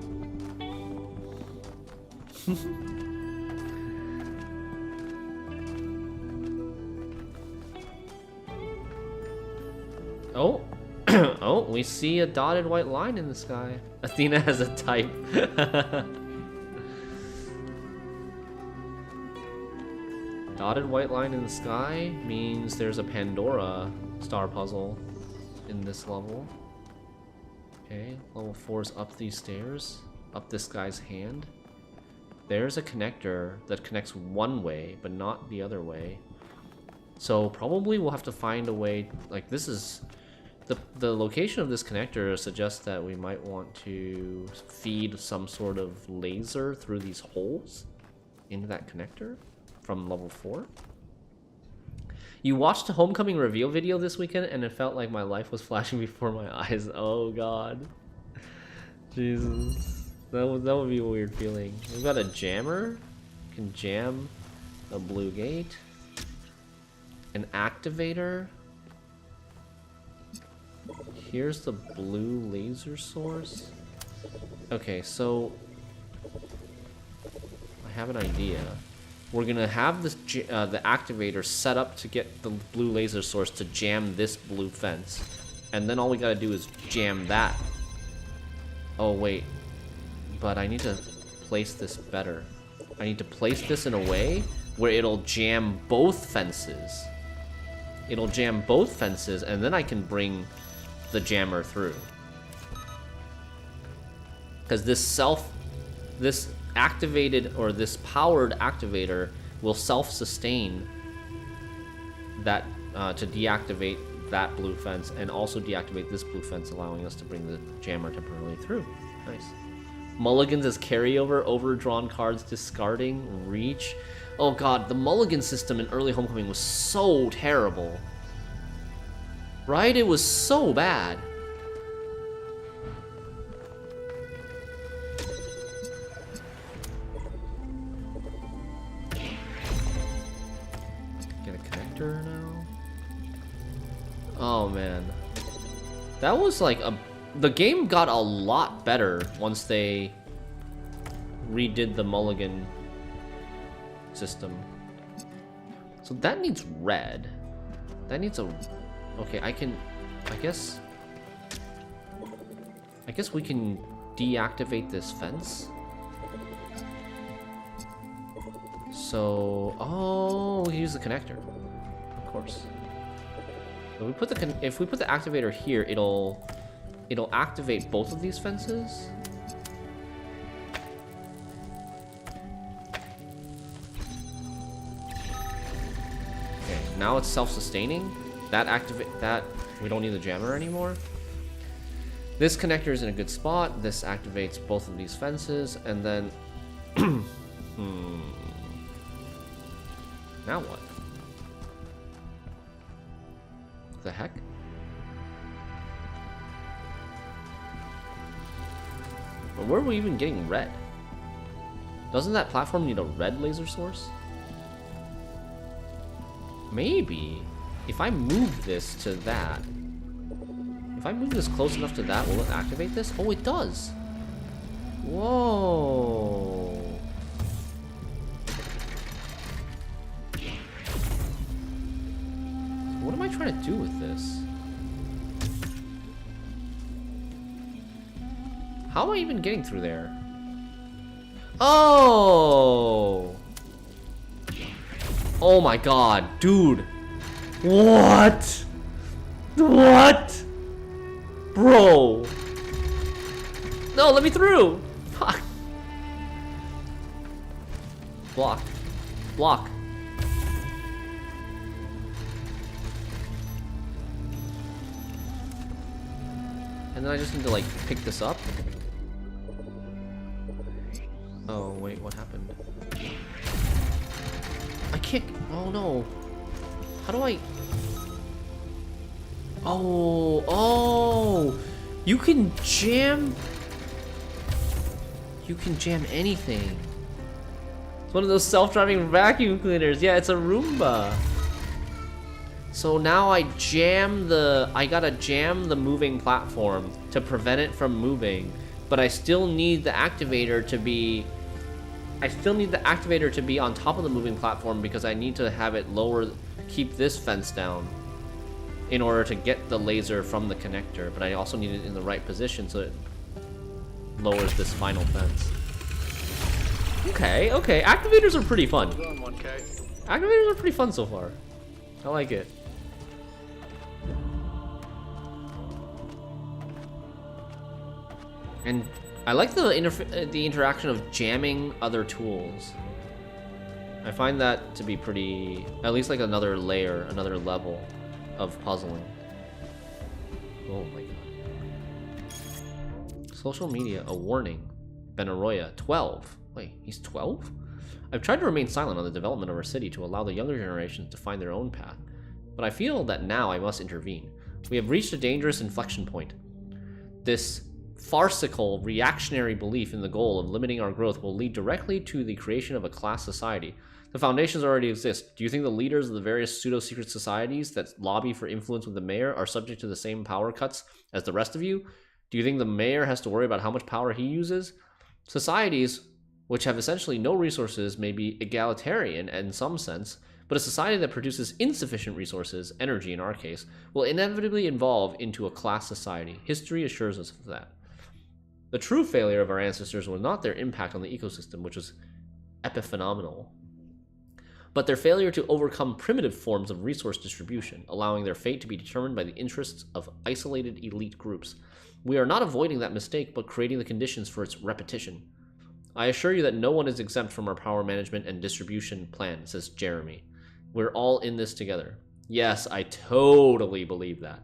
Speaker 1: Oh, oh, we see a dotted white line in the sky. Athena has a type. Dotted white line in the sky means there's a Pandora star puzzle in this level. Okay, level 4 is up these stairs, up this guy's hand. There's a connector that connects one way, but not the other way. So probably we'll have to find a way, like this is... The location of this connector suggests that we might want to feed some sort of laser through these holes into that connector from level 4. You watched a Homecoming reveal video this weekend and it felt like my life was flashing before my eyes. Oh god. Jesus. That would be a weird feeling. We've got a jammer. Can jam a blue gate. An activator. Here's the blue laser source. Okay, so I have an idea. we're gonna have this the activator set up to get the blue laser source to jam this blue fence, and then all we gotta do is jam that. Oh wait, but I need to place this better. I need to place this in a way where it'll jam both fences. It'll jam both fences, and then I can bring the jammer through. Because this activated, or this powered activator will self-sustain that to deactivate that blue fence, and also deactivate this blue fence, allowing us to bring the jammer temporarily through. Nice. Mulligans as carryover, overdrawn cards, discarding, reach. Oh god, the mulligan system in early Homecoming was so terrible. Right? It was so bad. Get a connector now? Oh man. That was like the game got a lot better once they redid the mulligan system. So that needs red. That needs a... Okay, I guess we can deactivate this fence. So... Oh, we use the connector. Of course. If we put the activator here, it'll activate both of these fences. Okay, now it's self-sustaining. That we don't need the jammer anymore. This connector is in a good spot. This activates both of these fences, and then now what? The heck? But where are we even getting red? Doesn't that platform need a red laser source? Maybe. If I move this to that... If I move this close enough to that, will it activate this? Oh, it does! Whoa! What am I trying to do with this? How am I even getting through there? Oh! Oh my god, dude! What? What? Bro! No, let me through! Fuck! Block. Block. And then I just need to, like, pick this up. Oh, wait, what happened? I can't... Oh, no. How do I... Oh, oh! You can jam... You can jam anything. It's one of those self-driving vacuum cleaners. Yeah, it's a Roomba. So now I gotta jam the moving platform to prevent it from moving, but I still need the activator to be... on top of the moving platform because I need to have it keep this fence down in order to get the laser from the connector, but I also need it in the right position so it lowers this final fence. Okay, okay, activators are pretty fun.
Speaker 6: Well done, 1K.
Speaker 1: Activators are pretty fun so far. I like it. And I like the interaction of jamming other tools. I find that to be pretty, at least like another layer, another level of puzzling. Oh my god. Social media, a warning. Benaroya, 12. Wait, he's 12? I've tried to remain silent on the development of our city to allow the younger generations to find their own path, but I feel that now I must intervene. We have reached a dangerous inflection point. This farcical, reactionary belief in the goal of limiting our growth will lead directly to the creation of a class society. The foundations already exist. Do you think the leaders of the various pseudo-secret societies that lobby for influence with the mayor are subject to the same power cuts as the rest of you? Do you think the mayor has to worry about how much power he uses? Societies which have essentially no resources, may be egalitarian in some sense, but a society that produces insufficient resources, energy in our case, will inevitably evolve into a class society. History assures us of that. The true failure of our ancestors was not their impact on the ecosystem, which was epiphenomenal, but their failure to overcome primitive forms of resource distribution, allowing their fate to be determined by the interests of isolated elite groups. We are not avoiding that mistake, but creating the conditions for its repetition. I assure you that no one is exempt from our power management and distribution plan, says Jeremy. We're all in this together. Yes, I totally believe that.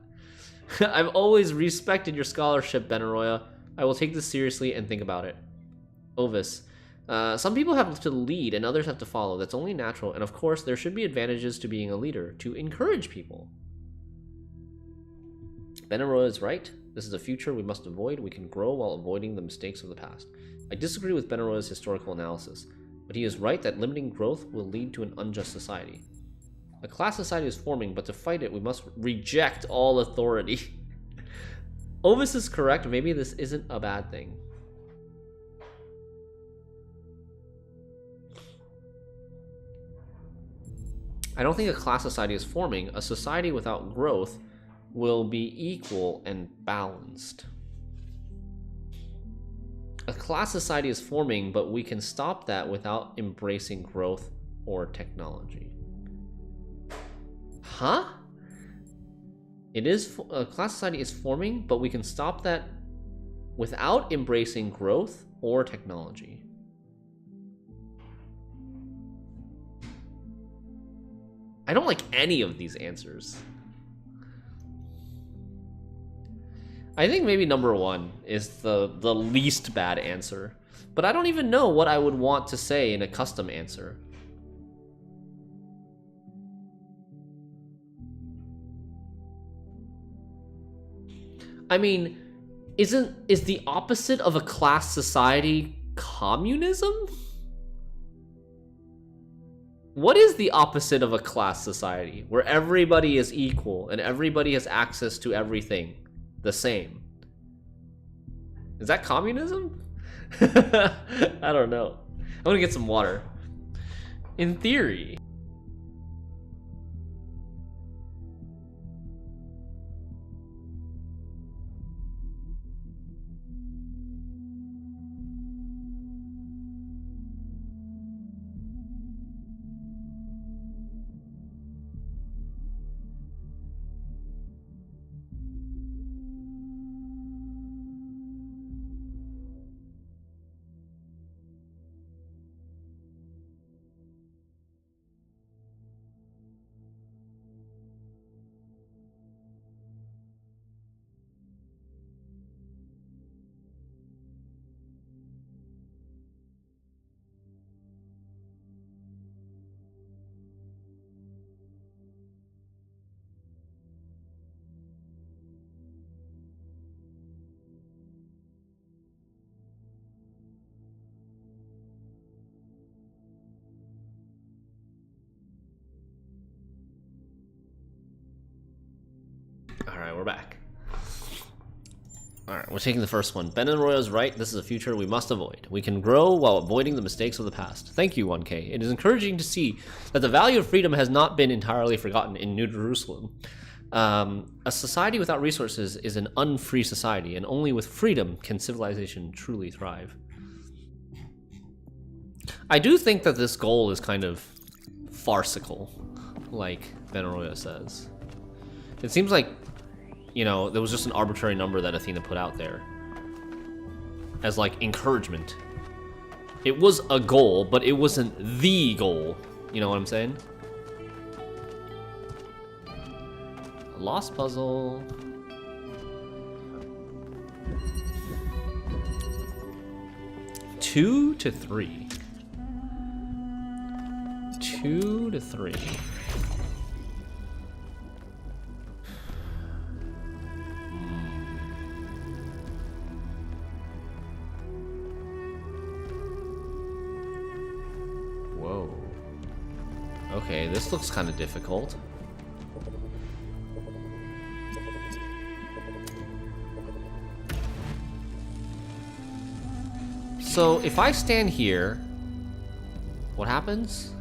Speaker 1: I've always respected your scholarship, Benaroya. I will take this seriously and think about it. Ovis. Some people have to lead and others have to follow. That's only natural. And of course, there should be advantages to being a leader, to encourage people. Benaroya is right. This is a future we must avoid. We can grow while avoiding the mistakes of the past. I disagree with Benaroya's historical analysis, but he is right that limiting growth will lead to an unjust society. A class society is forming, but to fight it, we must reject all authority. Ovis is correct. Maybe this isn't a bad thing. I don't think a class society is forming. A society without growth will be equal and balanced. A class society is forming, but we can stop that without embracing growth or technology. Huh? It is a class society is forming, but we can stop that without embracing growth or technology. I don't like any of these answers. I think maybe number one is the least bad answer, but I don't even know what I would want to say in a custom answer. I mean, is the opposite of a class society communism? What is the opposite of a class society where everybody is equal and everybody has access to everything the same? Is that communism? I don't know. I'm gonna get some water. In theory. Alright, we're back. Alright, we're taking the first one. Benaroya is right. This is a future we must avoid. We can grow while avoiding the mistakes of the past. Thank you, 1K. It is encouraging to see that the value of freedom has not been entirely forgotten in New Jerusalem. A society without resources is an unfree society, and only with freedom can civilization truly thrive. I do think that this goal is kind of farcical, like Benaroya says. It seems like, you know, there was just an arbitrary number that Athena put out there as like encouragement. It was a goal, but it wasn't the goal. You know what I'm saying? A lost puzzle. Two to three. 2 to 3. Whoa. Okay, this looks kind of difficult. So if I stand here, what happens?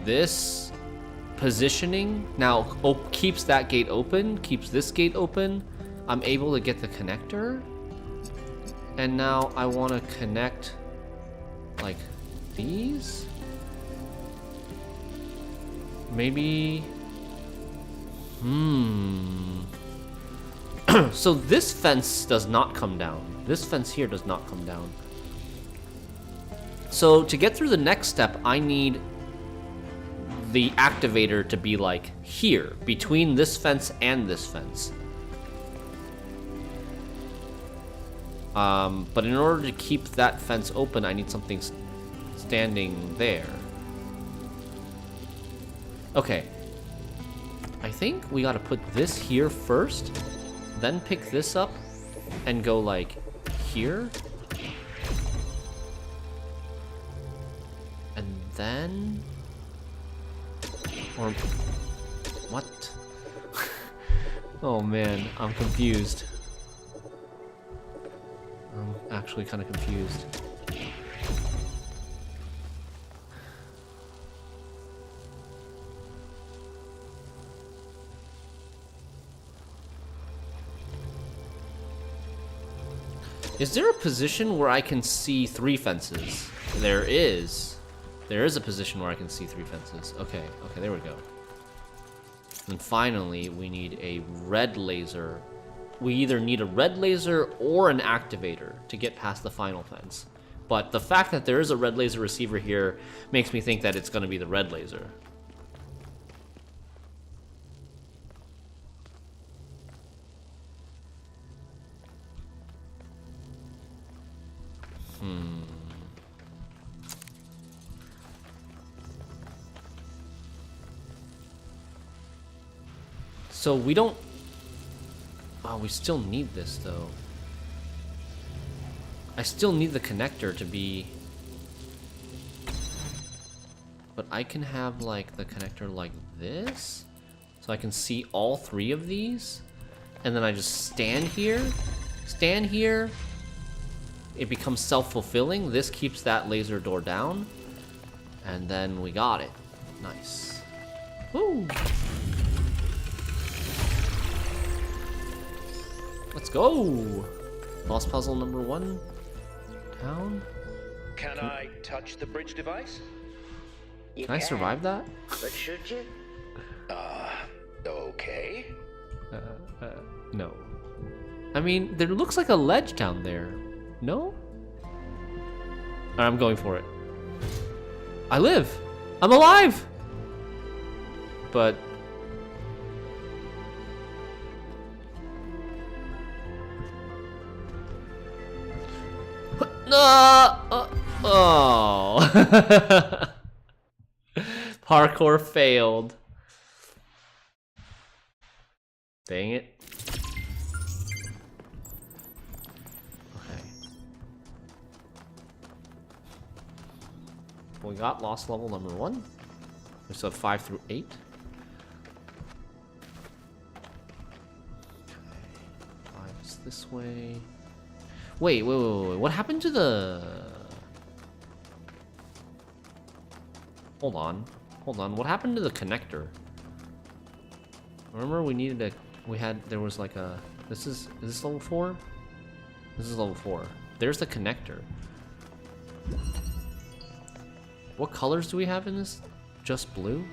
Speaker 1: This positioning now keeps that gate open, keeps this gate open. I'm able to get the connector. And now I want to connect like these. Maybe. So this fence does not come down. This fence here does not come down. So to get through the next step, I need the activator to be like here, between this fence and this fence. But in order to keep that fence open, I need something standing there. Okay. I think we gotta put this here first, then pick this up and go like here. And then... Or... What? Oh man, I'm confused. I'm actually kind of confused. Is there a position where I can see 3 fences? There is. There is a position where I can see 3 fences. Okay, there we go. And finally, we need a red laser. We either need a red laser or an activator to get past the final fence. But the fact that there is a red laser receiver here makes me think that it's going to be the red laser. So we don't... Oh, we still need this, though. I still need the connector to be... But I can have, like, the connector like this. So I can see all 3 of these. And then I just stand here. Stand here. It becomes self-fulfilling. This keeps that laser door down. And then we got it. Nice. Woo! Let's go! Boss puzzle number 1. Down.
Speaker 8: Can I touch the bridge device?
Speaker 1: Can I survive that?
Speaker 8: But should you? Okay.
Speaker 1: No. I mean, there looks like a ledge down there. No? Alright, I'm going for it. I live! I'm alive! But... Oh. Parkour failed. Dang it. Okay. We got lost level number 1. We still have 5 through 8. Okay. 5 is this way. Wait. What happened to the... Hold on. What happened to the connector? Remember we needed a... There was like a... Is this level 4? This is level 4. There's the connector. What colors do we have in this? Just blue?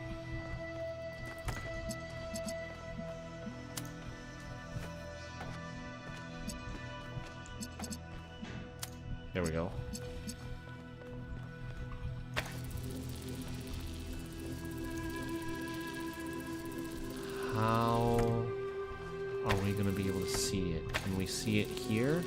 Speaker 1: There we go. How are we gonna be able to see it? Can we see it here?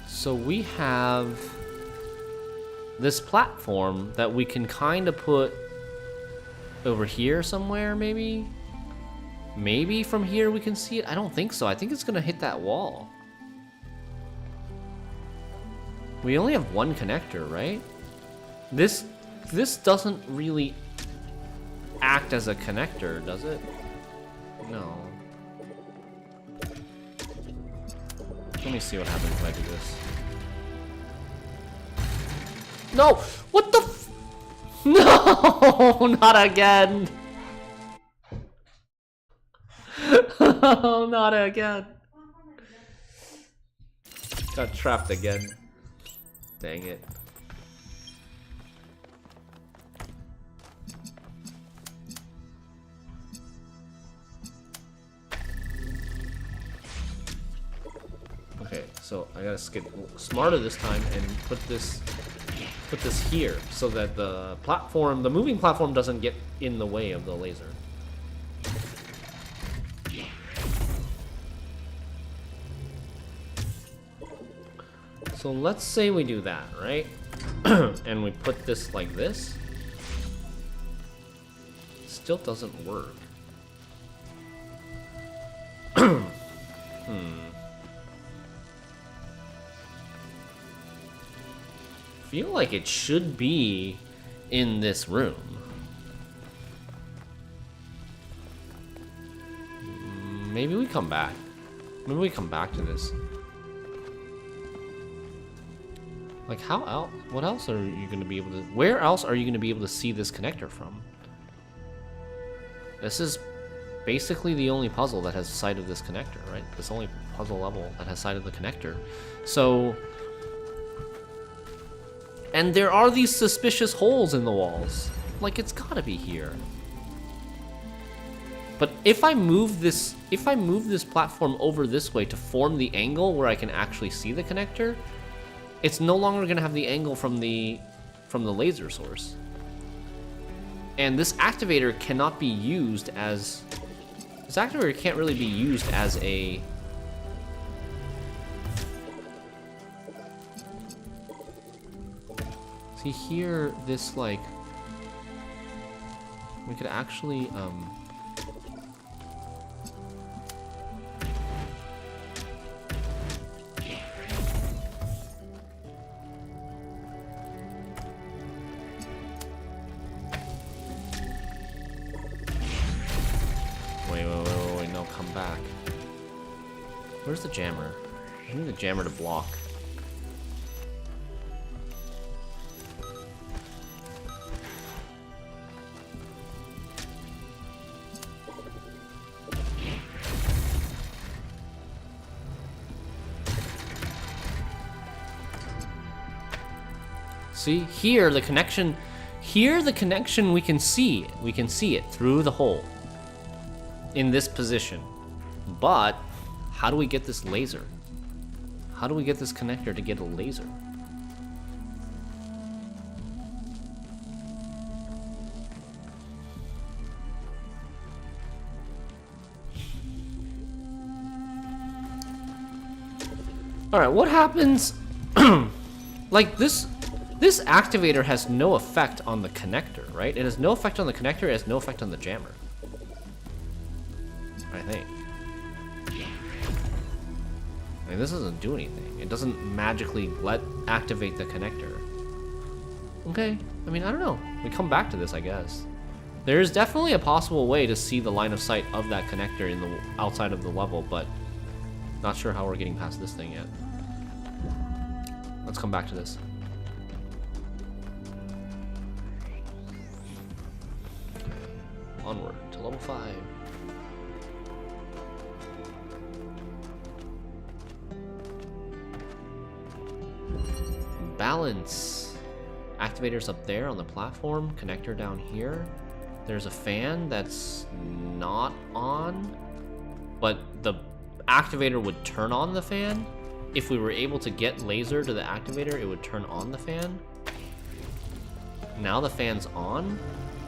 Speaker 1: So we have this platform that we can kind of put over here somewhere, maybe? Maybe from here we can see it? I don't think so. I think it's gonna hit that wall. We only have one connector, right? This doesn't really act as a connector, does it? No. Let me see what happens if I do this. No! What the f- No! Not again! Oh, not again. Got trapped again. Dang it. Okay, so I gotta skip smarter this time and put this here so that the platform, the moving platform, doesn't get in the way of the laser. So let's say we do that, right? And we put this like this. Still doesn't work. Feel like it should be in this room. Maybe we come back. Maybe we come back to this. Like, how else? What else are you going to be able to... Where else are you going to be able to see this connector from? This is basically the only puzzle that has sight of this connector, right? This only puzzle level that has sight of the connector. So... And there are these suspicious holes in the walls. Like, it's gotta be here. But if I move this platform over this way to form the angle where I can actually see the connector, it's no longer gonna have the angle from the laser source. And this activator cannot be used as... This activator can't really be used as a... See here, this like... We could actually, Wait, no, come back. Where's the jammer? I need the jammer to block. See, here the connection we can see it. We can see it through the hole in this position. But how do we get this laser? How do we get this connector to get a laser? All right, what happens? Like this activator has no effect on the connector, right? It has no effect on the connector, it has no effect on the jammer. I think. I mean, this doesn't do anything. It doesn't magically activate the connector. Okay, I mean, I don't know. We come back to this, I guess. There's definitely a possible way to see the line of sight of that connector in the outside of the level, but not sure how we're getting past this thing yet. Let's come back to this. Onward to level 5. Balance. Activator's up there on the platform. Connector down here. There's a fan that's not on, but the activator would turn on the fan. If we were able to get laser to the activator, it would turn on the fan. Now the fan's on.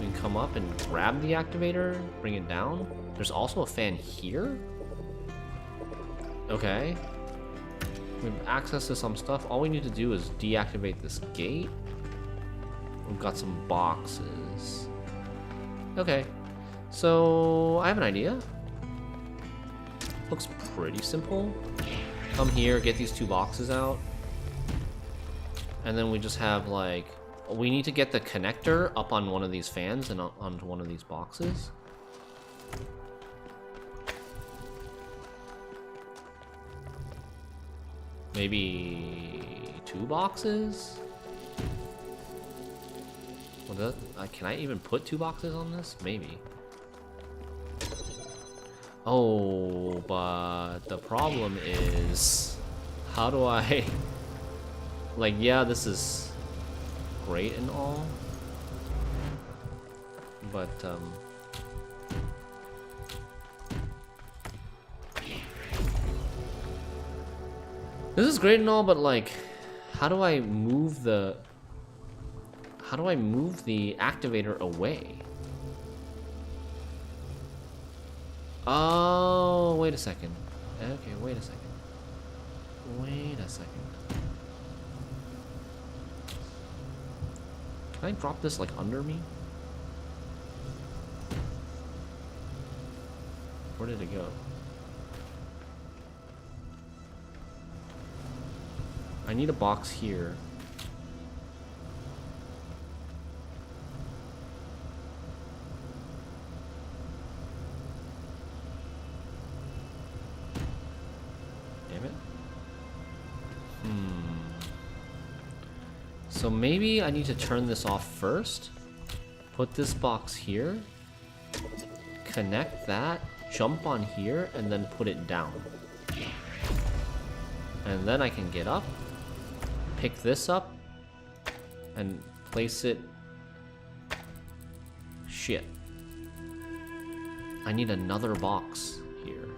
Speaker 1: We can come up and grab the activator, bring it down. There's also a fan here. Okay. We have access to some stuff. All we need to do is deactivate this gate. We've got some boxes. Okay. So, I have an idea. Looks pretty simple. Come here, get these 2 boxes out. And then we just have like we need to get the connector up on one of these fans and onto one of these boxes. Maybe 2 boxes? Well, can I even put 2 boxes on this? Maybe. Oh, but the problem is, how do I... Like, yeah, this is great and all, but, this is great and all, but, like, how do I move the activator away? Oh, wait a second. Okay, wait a second. Wait a second. Can I drop this, like, under me? Where did it go? I need a box here. Damn it. So maybe I need to turn this off first. Put this box here. Connect that. Jump on here and then put it down. And then I can get up. Pick this up. And place it. Shit. I need another box here.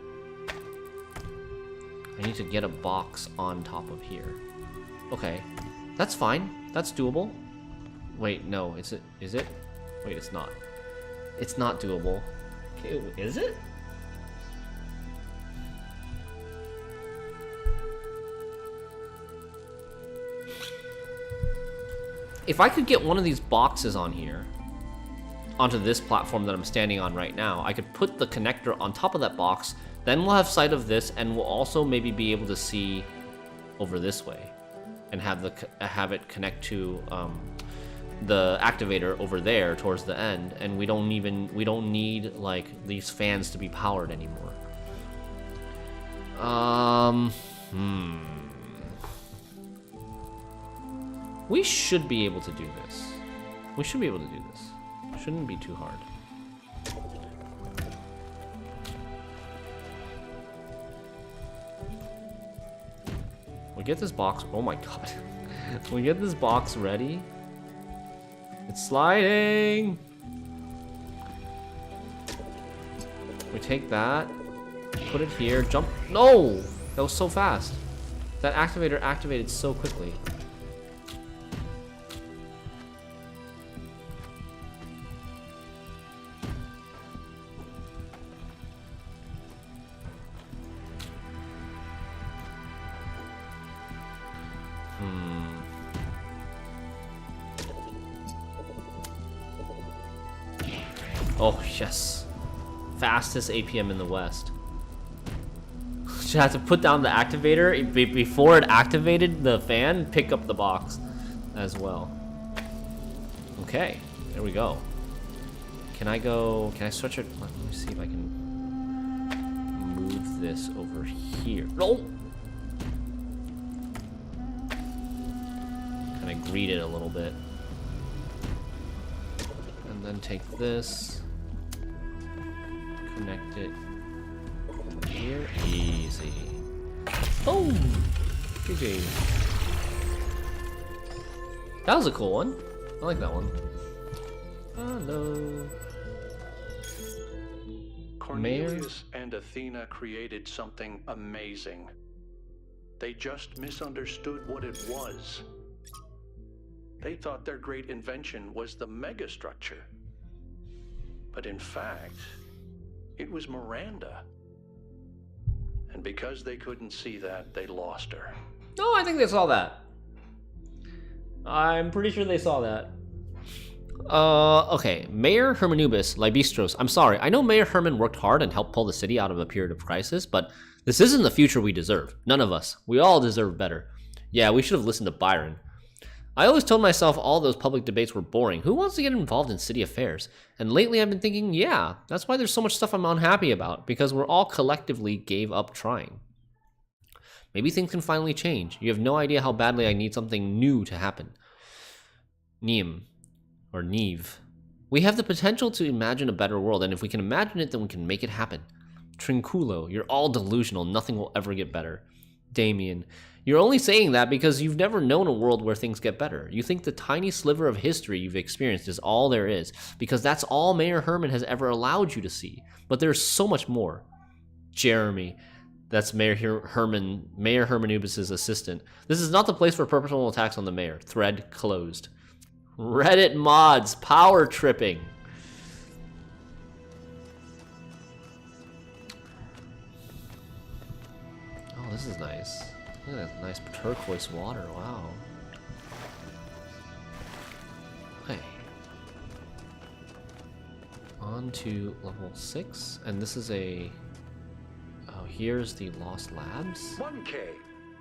Speaker 1: I need to get a box on top of here. Okay. That's fine. That's doable. Wait, no. Is it? Wait, it's not. It's not doable. Okay, is it? If I could get one of these boxes on here, onto this platform that I'm standing on right now, I could put the connector on top of that box, then we'll have sight of this, and we'll also maybe be able to see over this way, and have it connect to the activator over there towards the end, and we don't need like these fans to be powered anymore. We should be able to do this. We should be able to do this. Shouldn't be too hard. We get this box. Oh my god. We get this box ready. It's sliding. We take that. Put it here. Jump. No! That was so fast. That activator activated so quickly. Oh, yes. Fastest APM in the West. Should have to put down the activator before it activated the fan, pick up the box as well. Okay, there we go. Can I stretch it? Let me see if I can move this over here. No! Kind of greed it a little bit. And then take this. Connect it here. Easy. Boom! GG. That was a cool one. I like that one. Hello.
Speaker 6: Cornelius and Athena created something amazing. They just misunderstood what it was. They thought their great invention was the megastructure. But in fact, it was Miranda. And because they couldn't see that, they lost her.
Speaker 1: No, I think they saw that. I'm pretty sure they saw that. Okay. Mayor Hermanubis Libistros. I'm sorry. I know Mayor Herman worked hard and helped pull the city out of a period of crisis, but this isn't the future we deserve. None of us. We all deserve better. Yeah, we should have listened to Byron. I always told myself all those public debates were boring. Who wants to get involved in city affairs? And lately I've been thinking, yeah, that's why there's so much stuff I'm unhappy about, because we're all collectively gave up trying. Maybe things can finally change. You have no idea how badly I need something new to happen. Neve. We have the potential to imagine a better world, and if we can imagine it, then we can make it happen. Trinculo, you're all delusional. Nothing will ever get better. Damien, you're only saying that because you've never known a world where things get better. You think the tiny sliver of history you've experienced is all there is, because that's all Mayor Herman has ever allowed you to see. But there's so much more. Jeremy, that's Mayor Hermanubis' assistant. This is not the place for personal attacks on the mayor. Thread closed. Reddit mods, power tripping. Oh, this is nice. Look at that nice turquoise water, wow. Okay. On to level 6, and this is a... Oh, here's the Lost Labs.
Speaker 7: 1K.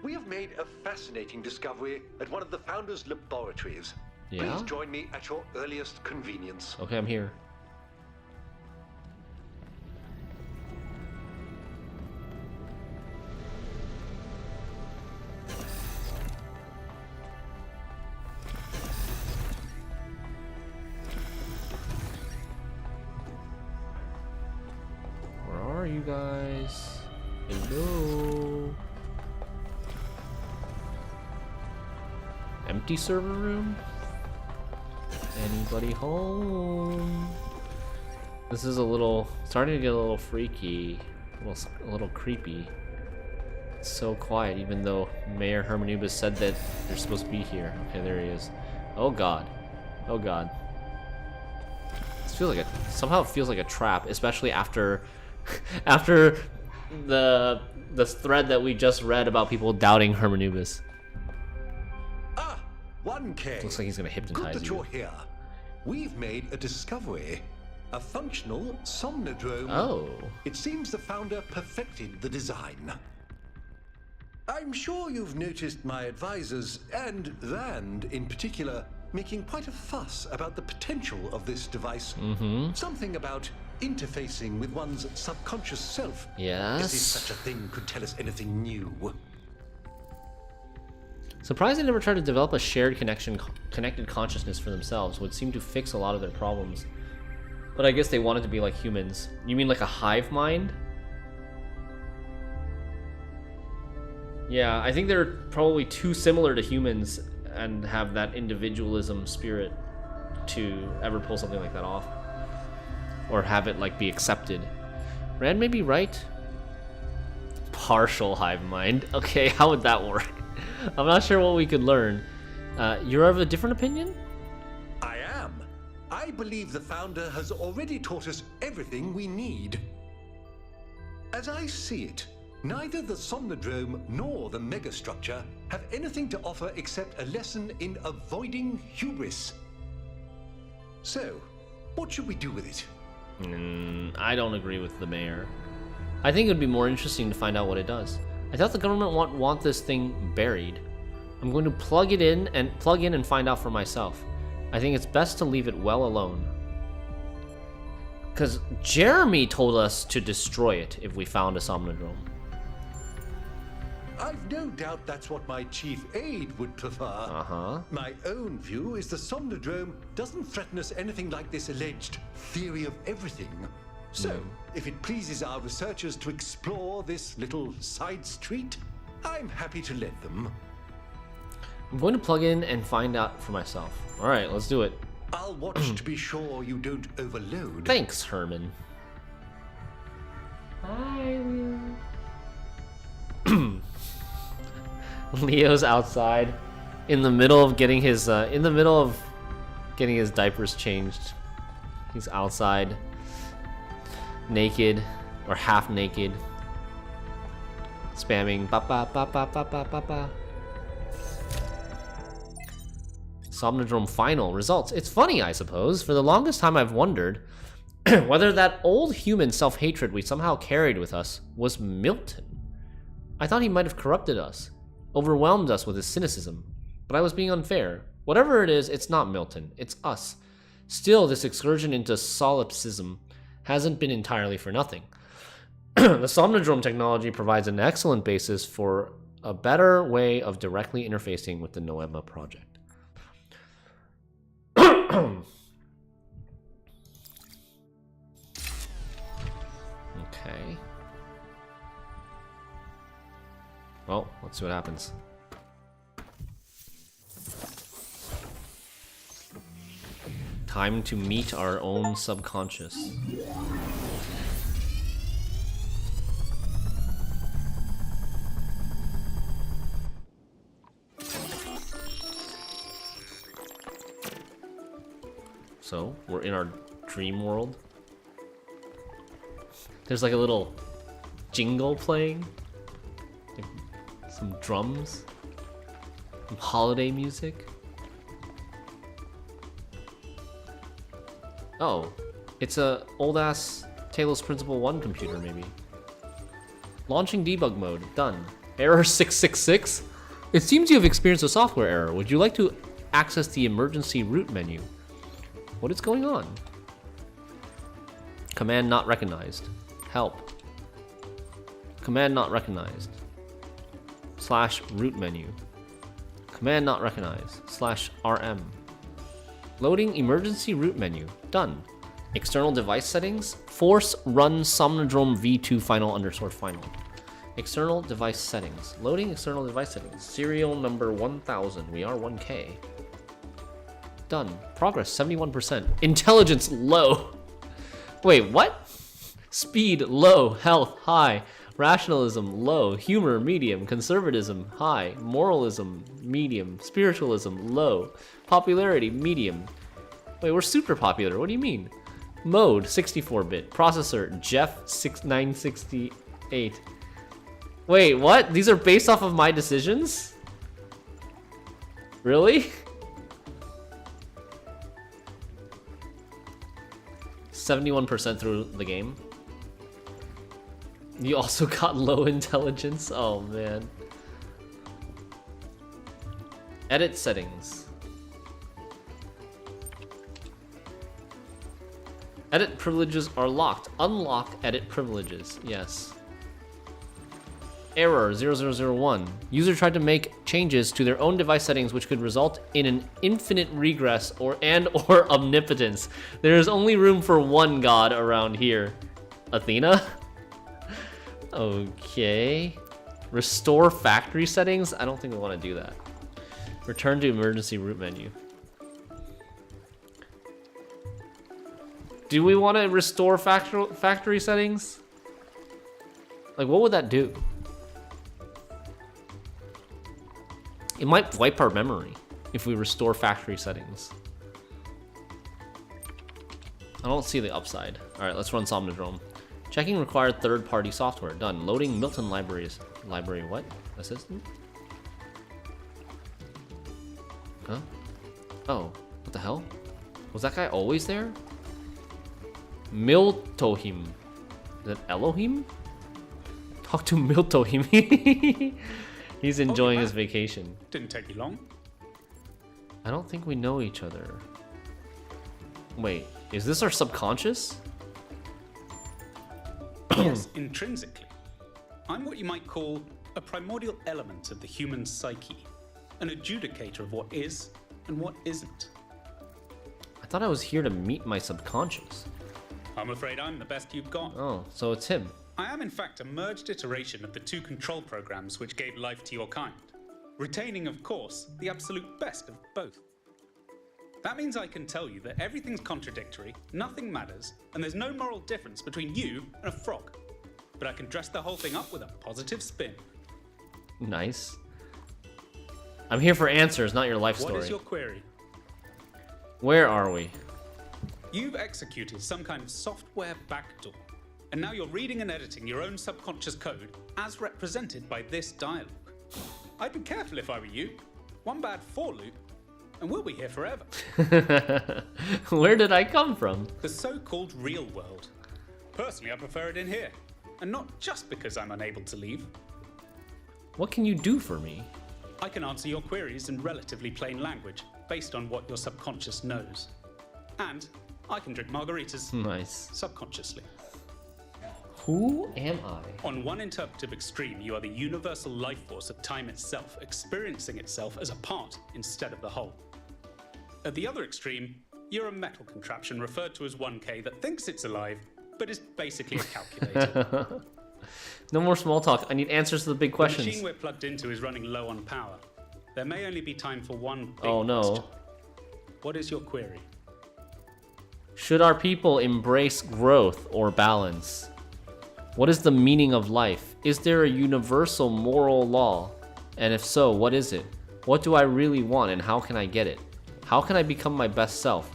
Speaker 7: We have made a fascinating discovery at one of the Founders' laboratories.
Speaker 1: Yeah?
Speaker 7: Please join me at your earliest convenience.
Speaker 1: Okay, I'm here. Where are you guys? Hello? Empty server room? Anybody home? This is starting to get a little freaky, a little creepy. It's so quiet, even though Mayor Hermanubis said that they're supposed to be here. Okay, there he is. Oh god. Oh god. Somehow it feels like a trap, especially after the thread that we just read about people doubting Hermanubis.
Speaker 7: 1K.
Speaker 1: Looks like he's gonna hypnotize
Speaker 7: Good that
Speaker 1: you.
Speaker 7: you're here. We've made a discovery. A functional somnodrome.
Speaker 1: Oh.
Speaker 7: It seems the founder perfected the design. I'm sure you've noticed my advisors, and Rand in particular, making quite a fuss about the potential of this device. Something about interfacing with one's subconscious self.
Speaker 1: Yes.
Speaker 7: As if such a thing could tell us anything new.
Speaker 1: Surprised they never tried to develop a shared connected consciousness for themselves. Would seem to fix a lot of their problems. But I guess they wanted to be like humans. You mean like a hive mind? Yeah, I think they're probably too similar to humans and have that individualism spirit to ever pull something like that off. Or have it like be accepted. Rand may be right. Partial hive mind. Okay, how would that work? I'm not sure what we could learn. You're of a different opinion?
Speaker 7: I am. I believe the founder has already taught us everything we need. As I see it, neither the Somnodrome nor the megastructure have anything to offer except a lesson in avoiding hubris. So, what should we do with it?
Speaker 1: I don't agree with the mayor. I think it would be more interesting to find out what it does. I thought the government want this thing buried. I'm going to plug in and find out for myself. I think it's best to leave it well alone. Because Jeremy told us to destroy it if we found a Somnodrome.
Speaker 7: I've no doubt that's what my chief aide would prefer. My own view is the Somnodrome doesn't threaten us anything like this alleged theory of everything. So, if it pleases our researchers to explore this little side street, I'm happy to let them.
Speaker 1: I'm going to plug in and find out for myself. Alright, let's do it.
Speaker 7: I'll watch to be sure you don't overload.
Speaker 1: Thanks, Herman. Hi, Leo. Leo's outside in the middle of getting his diapers changed. He's outside. Naked or half naked, spamming ba ba ba ba ba ba ba ba. Somnodrome final results. It's funny, I suppose. For the longest time, I've wondered whether that old human self-hatred we somehow carried with us was Milton. I thought he might have corrupted us, overwhelmed us with his cynicism, but I was being unfair. Whatever it is, it's not Milton. It's us. Still, this excursion into solipsism hasn't been entirely for nothing. The Somnodrome technology provides an excellent basis for a better way of directly interfacing with the Noema project. Okay. Well, let's see what happens. Time to meet our own subconscious. So, we're in our dream world. There's like a little jingle playing. Like some drums. Some holiday music. Oh, it's a old-ass Talos Principle 1 computer, maybe. Launching debug mode. Done. Error 666? It seems you have experienced a software error. Would you like to access the emergency root menu? What is going on? Command not recognized. Help. Command not recognized. / root menu. Command not recognized. / RM. Loading emergency root menu. Done. External device settings. Force run Somnodrome v2 final _ final. External device settings. Loading external device settings. Serial number 1000. We are 1K. Done. Progress 71%. Intelligence low. Wait, what? Speed low. Health high. Rationalism low. Humor medium. Conservatism high. Moralism medium. Spiritualism low. Popularity medium. Wait, we're super popular. What do you mean? Mode 64-bit. Processor Jeff 6968. Wait, what? These are based off of my decisions? Really? 71% through the game. You also got low intelligence? Oh man. Edit settings. Edit privileges are locked. Unlock edit privileges. Yes. Error 0001. User tried to make changes to their own device settings which could result in an infinite regress or omnipotence. There is only room for one god around here. Athena? Okay. Restore factory settings? I don't think we want to do that. Return to emergency root menu. Do we want to restore factory settings? Like, what would that do? It might wipe our memory if we restore factory settings. I don't see the upside. All right, let's run Somnodrome. Checking required third-party software. Done. Loading Milton libraries. Library what? Assistant? Huh? Oh, what the hell? Was that guy always there? Miltohim. Is that Elohim? Talk to Miltohim. He's enjoying his vacation.
Speaker 9: Didn't take you long.
Speaker 1: I don't think we know each other. Wait, is this our subconscious?
Speaker 9: Yes, intrinsically. I'm what you might call a primordial element of the human psyche, an adjudicator of what is and what isn't.
Speaker 1: I thought I was here to meet my subconscious.
Speaker 9: I'm afraid I'm the best you've got.
Speaker 1: Oh, so it's him.
Speaker 9: I am in fact a merged iteration of the two control programs which gave life to your kind, retaining, of course, the absolute best of both. That means I can tell you that everything's contradictory, nothing matters, and there's no moral difference between you and a frog. But I can dress the whole thing up with a positive spin.
Speaker 1: Nice. I'm here for answers, not your life story.
Speaker 9: What is your query?
Speaker 1: Where are we?
Speaker 9: You've executed some kind of software backdoor, and now you're reading and editing your own subconscious code as represented by this dialogue. I'd be careful if I were you. One bad for loop, and we'll be here forever.
Speaker 1: Where did I come from?
Speaker 9: The so-called real world. Personally, I prefer it in here, and not just because I'm unable to leave.
Speaker 1: What can you do for me?
Speaker 9: I can answer your queries in relatively plain language, based on what your subconscious knows. And I can drink margaritas
Speaker 1: Nice.
Speaker 9: subconsciously.
Speaker 1: Who am I?
Speaker 9: On one interpretive extreme, you are the universal life force of time itself, experiencing itself as a part instead of the whole. At the other extreme, you're a metal contraption referred to as 1K that thinks it's alive, but is basically a calculator.
Speaker 1: No more small talk. I need answers to the big
Speaker 9: The
Speaker 1: questions.
Speaker 9: machine we're plugged into is running low on power. There may only be time for one big
Speaker 1: Oh no.
Speaker 9: question. What is your query?
Speaker 1: Should our people embrace growth or balance? What is the meaning of life? Is there a universal moral law? And if so, what is it? What do I really want and how can I get it? How can I become my best self?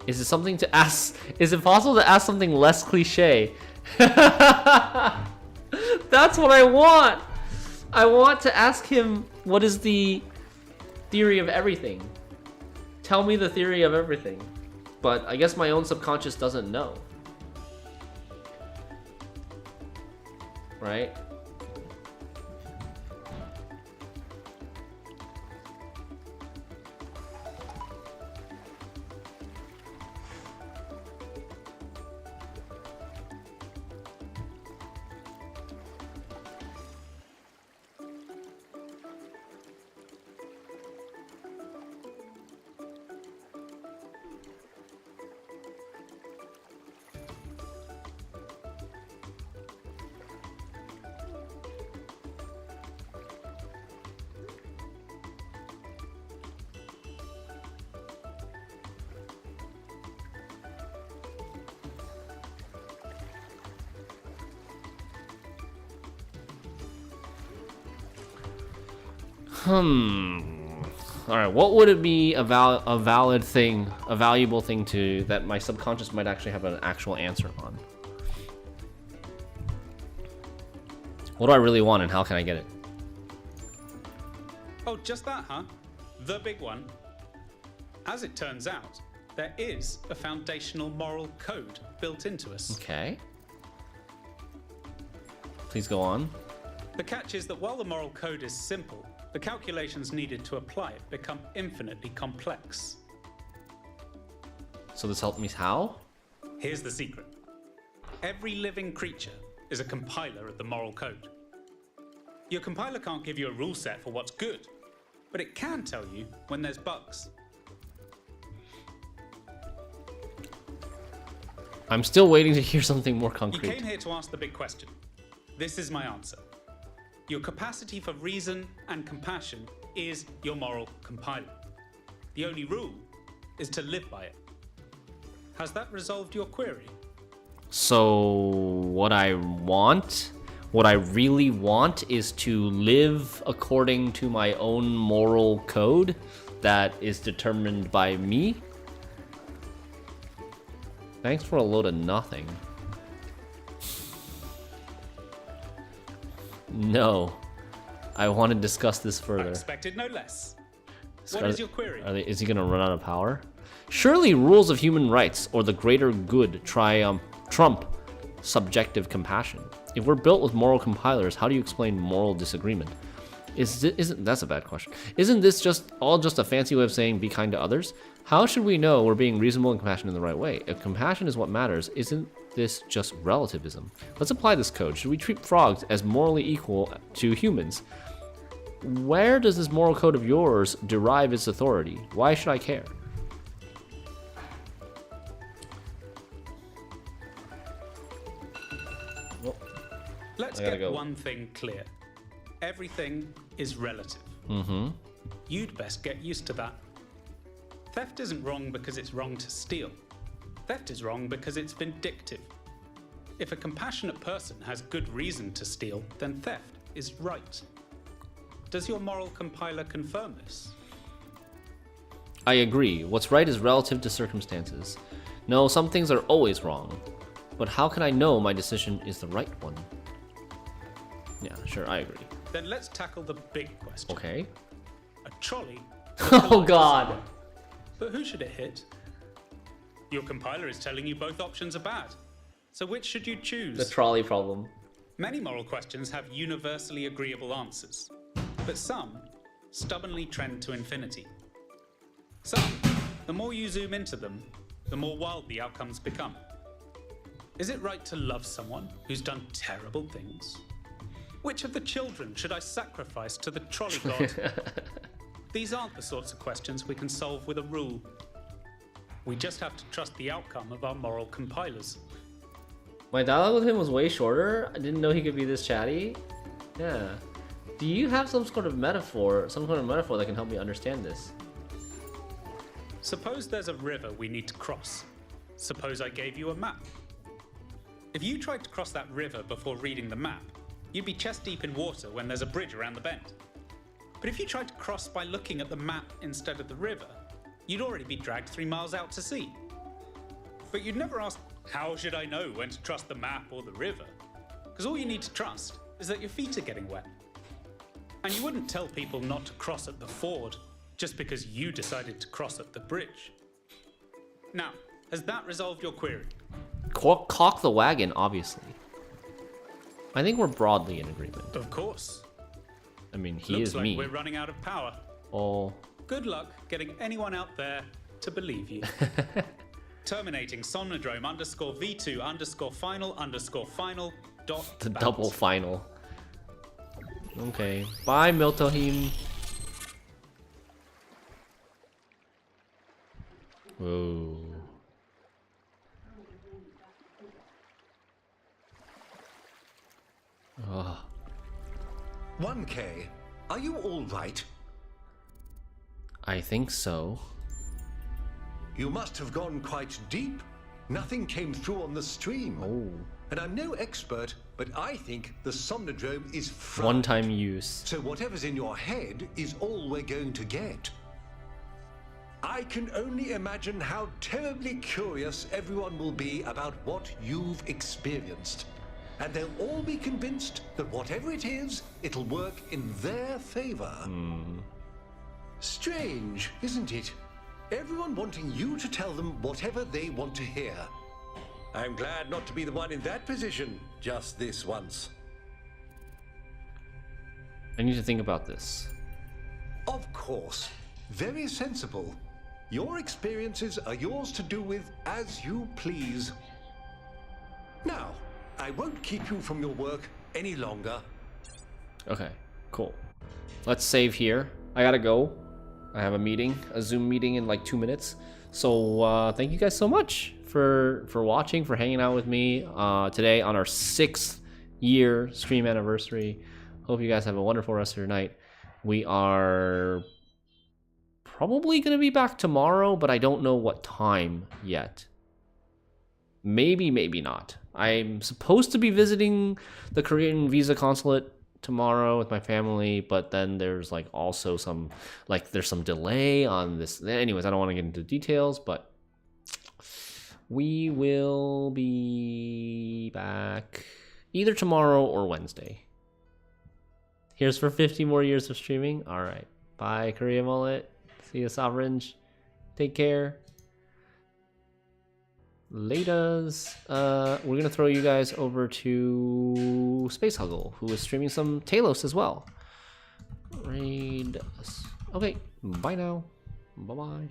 Speaker 1: Is it something to ask? Is it possible to ask something less cliche? That's what I want. I want to ask him, what is the theory of everything? Tell me the theory of everything. But I guess my own subconscious doesn't know. Right? All right. What would it be a valid thing, a valuable thing to that my subconscious might actually have an actual answer on? What do I really want, and how can I get it?
Speaker 9: Oh, just that, huh? The big one. As it turns out, there is a foundational moral code built into us.
Speaker 1: Okay. Please go on.
Speaker 9: The catch is that while the moral code is simple, the calculations needed to apply it become infinitely complex.
Speaker 1: So this helped me how?
Speaker 9: Here's the secret. Every living creature is a compiler of the moral code. Your compiler can't give you a rule set for what's good, but it can tell you when there's bugs.
Speaker 1: I'm still waiting to hear something more
Speaker 9: You
Speaker 1: concrete.
Speaker 9: came here to ask the big question. This is my answer. Your capacity for reason and compassion is your moral compiler. The only rule is to live by it. Has that resolved your query?
Speaker 1: So what I really want is to live according to my own moral code that is determined by me? Thanks for a load of nothing. No. I want to discuss this
Speaker 9: I
Speaker 1: further.
Speaker 9: expected no less. What is your query?
Speaker 1: Is he going to run out of power? Surely rules of human rights or the greater good trump subjective compassion. If we're built with moral compilers, how do you explain moral disagreement? That's a bad question. Isn't this just a fancy way of saying be kind to others? How should we know we're being reasonable and compassionate in the right way? If compassion is what matters, isn't this just relativism? Let's apply this code. Should we treat frogs as morally equal to humans? Where does this moral code of yours derive its authority? Why should I care?
Speaker 9: Let's
Speaker 1: I gotta
Speaker 9: get
Speaker 1: go.
Speaker 9: one thing clear. Everything is relative.
Speaker 1: Mm-hmm.
Speaker 9: You'd best get used to that. Theft isn't wrong because it's wrong to steal. Theft is wrong because it's vindictive. If a compassionate person has good reason to steal, then theft is right. Does your moral compiler confirm this?
Speaker 1: I agree. What's right is relative to circumstances. No, some things are always wrong. But how can I know my decision is the right one? Yeah, sure, I agree.
Speaker 9: Then let's tackle the big question.
Speaker 1: Okay.
Speaker 9: A trolley.
Speaker 1: Oh god.
Speaker 9: But who should it hit? Your compiler is telling you both options are bad. So which should you choose?
Speaker 1: The trolley problem.
Speaker 9: Many moral questions have universally agreeable answers. But some, stubbornly trend to infinity. Some, the more you zoom into them, the more wild the outcomes become. Is it right to love someone who's done terrible things? Which of the children should I sacrifice to the trolley god? These aren't the sorts of questions we can solve with a rule. We just have to trust the outcome of our moral compilers.
Speaker 1: My dialogue with him was way shorter. I didn't know he could be this chatty. Yeah. Do you have some sort of metaphor that can help me understand this?
Speaker 9: Suppose there's a river we need to cross. Suppose I gave you a map. If you tried to cross that river before reading the map, you'd be chest deep in water when there's a bridge around the bend. But if you tried to cross by looking at the map instead of the river, you'd already be dragged 3 miles out to sea. But you'd never ask, how should I know when to trust the map or the river? Because all you need to trust is that your feet are getting wet. And you wouldn't tell people not to cross at the ford just because you decided to cross at the bridge. Now, has that resolved your query?
Speaker 1: Cock the wagon, obviously. I think we're broadly in agreement.
Speaker 9: Of course.
Speaker 1: I mean, he
Speaker 9: Looks
Speaker 1: is
Speaker 9: like
Speaker 1: me.
Speaker 9: we're running out of power.
Speaker 1: Oh.
Speaker 9: Good luck getting anyone out there to believe you. Terminating Somnodrome _V2_final_final dot
Speaker 1: The
Speaker 9: bounce.
Speaker 1: double final. Okay. Bye, Miltohim. Whoa. Oh.
Speaker 7: 1K, are you all right?
Speaker 1: I think so.
Speaker 7: You must have gone quite deep. Nothing came through on the stream.
Speaker 1: Oh.
Speaker 7: And I'm no expert, but I think the Somnodrome is fried.
Speaker 1: One-time use.
Speaker 7: So whatever's in your head is all we're going to get. I can only imagine how terribly curious everyone will be about what you've experienced. And they'll all be convinced that whatever it is, it'll work in their favor. Strange, isn't it? Everyone wanting you to tell them whatever they want to hear. I'm glad not to be the one in that position just this once.
Speaker 1: I need to think about this.
Speaker 7: Of course. Very sensible. Your experiences are yours to do with as you please. Now, I won't keep you from your work any longer.
Speaker 1: Okay, cool. Let's save here. I gotta go. I have a meeting, a Zoom meeting in like 2 minutes. So thank you guys so much for watching, for hanging out with me today on our 6th year stream anniversary. Hope you guys have a wonderful rest of your night. We are probably gonna be back tomorrow, but I don't know what time yet. Maybe, maybe not. I'm supposed to be visiting the Korean visa consulate tomorrow with my family, but then there's like also some, like there's some delay on this. Anyways, I don't want to get into details, but we will be back either tomorrow or Wednesday. Here's for 50 more years of streaming. All right. Bye, Korea Mullet. See you, Sovereign. Take care. Laters. We're gonna throw you guys over to Space Huggle, who is streaming some Talos as well. Raid us. Okay, bye now. Bye bye.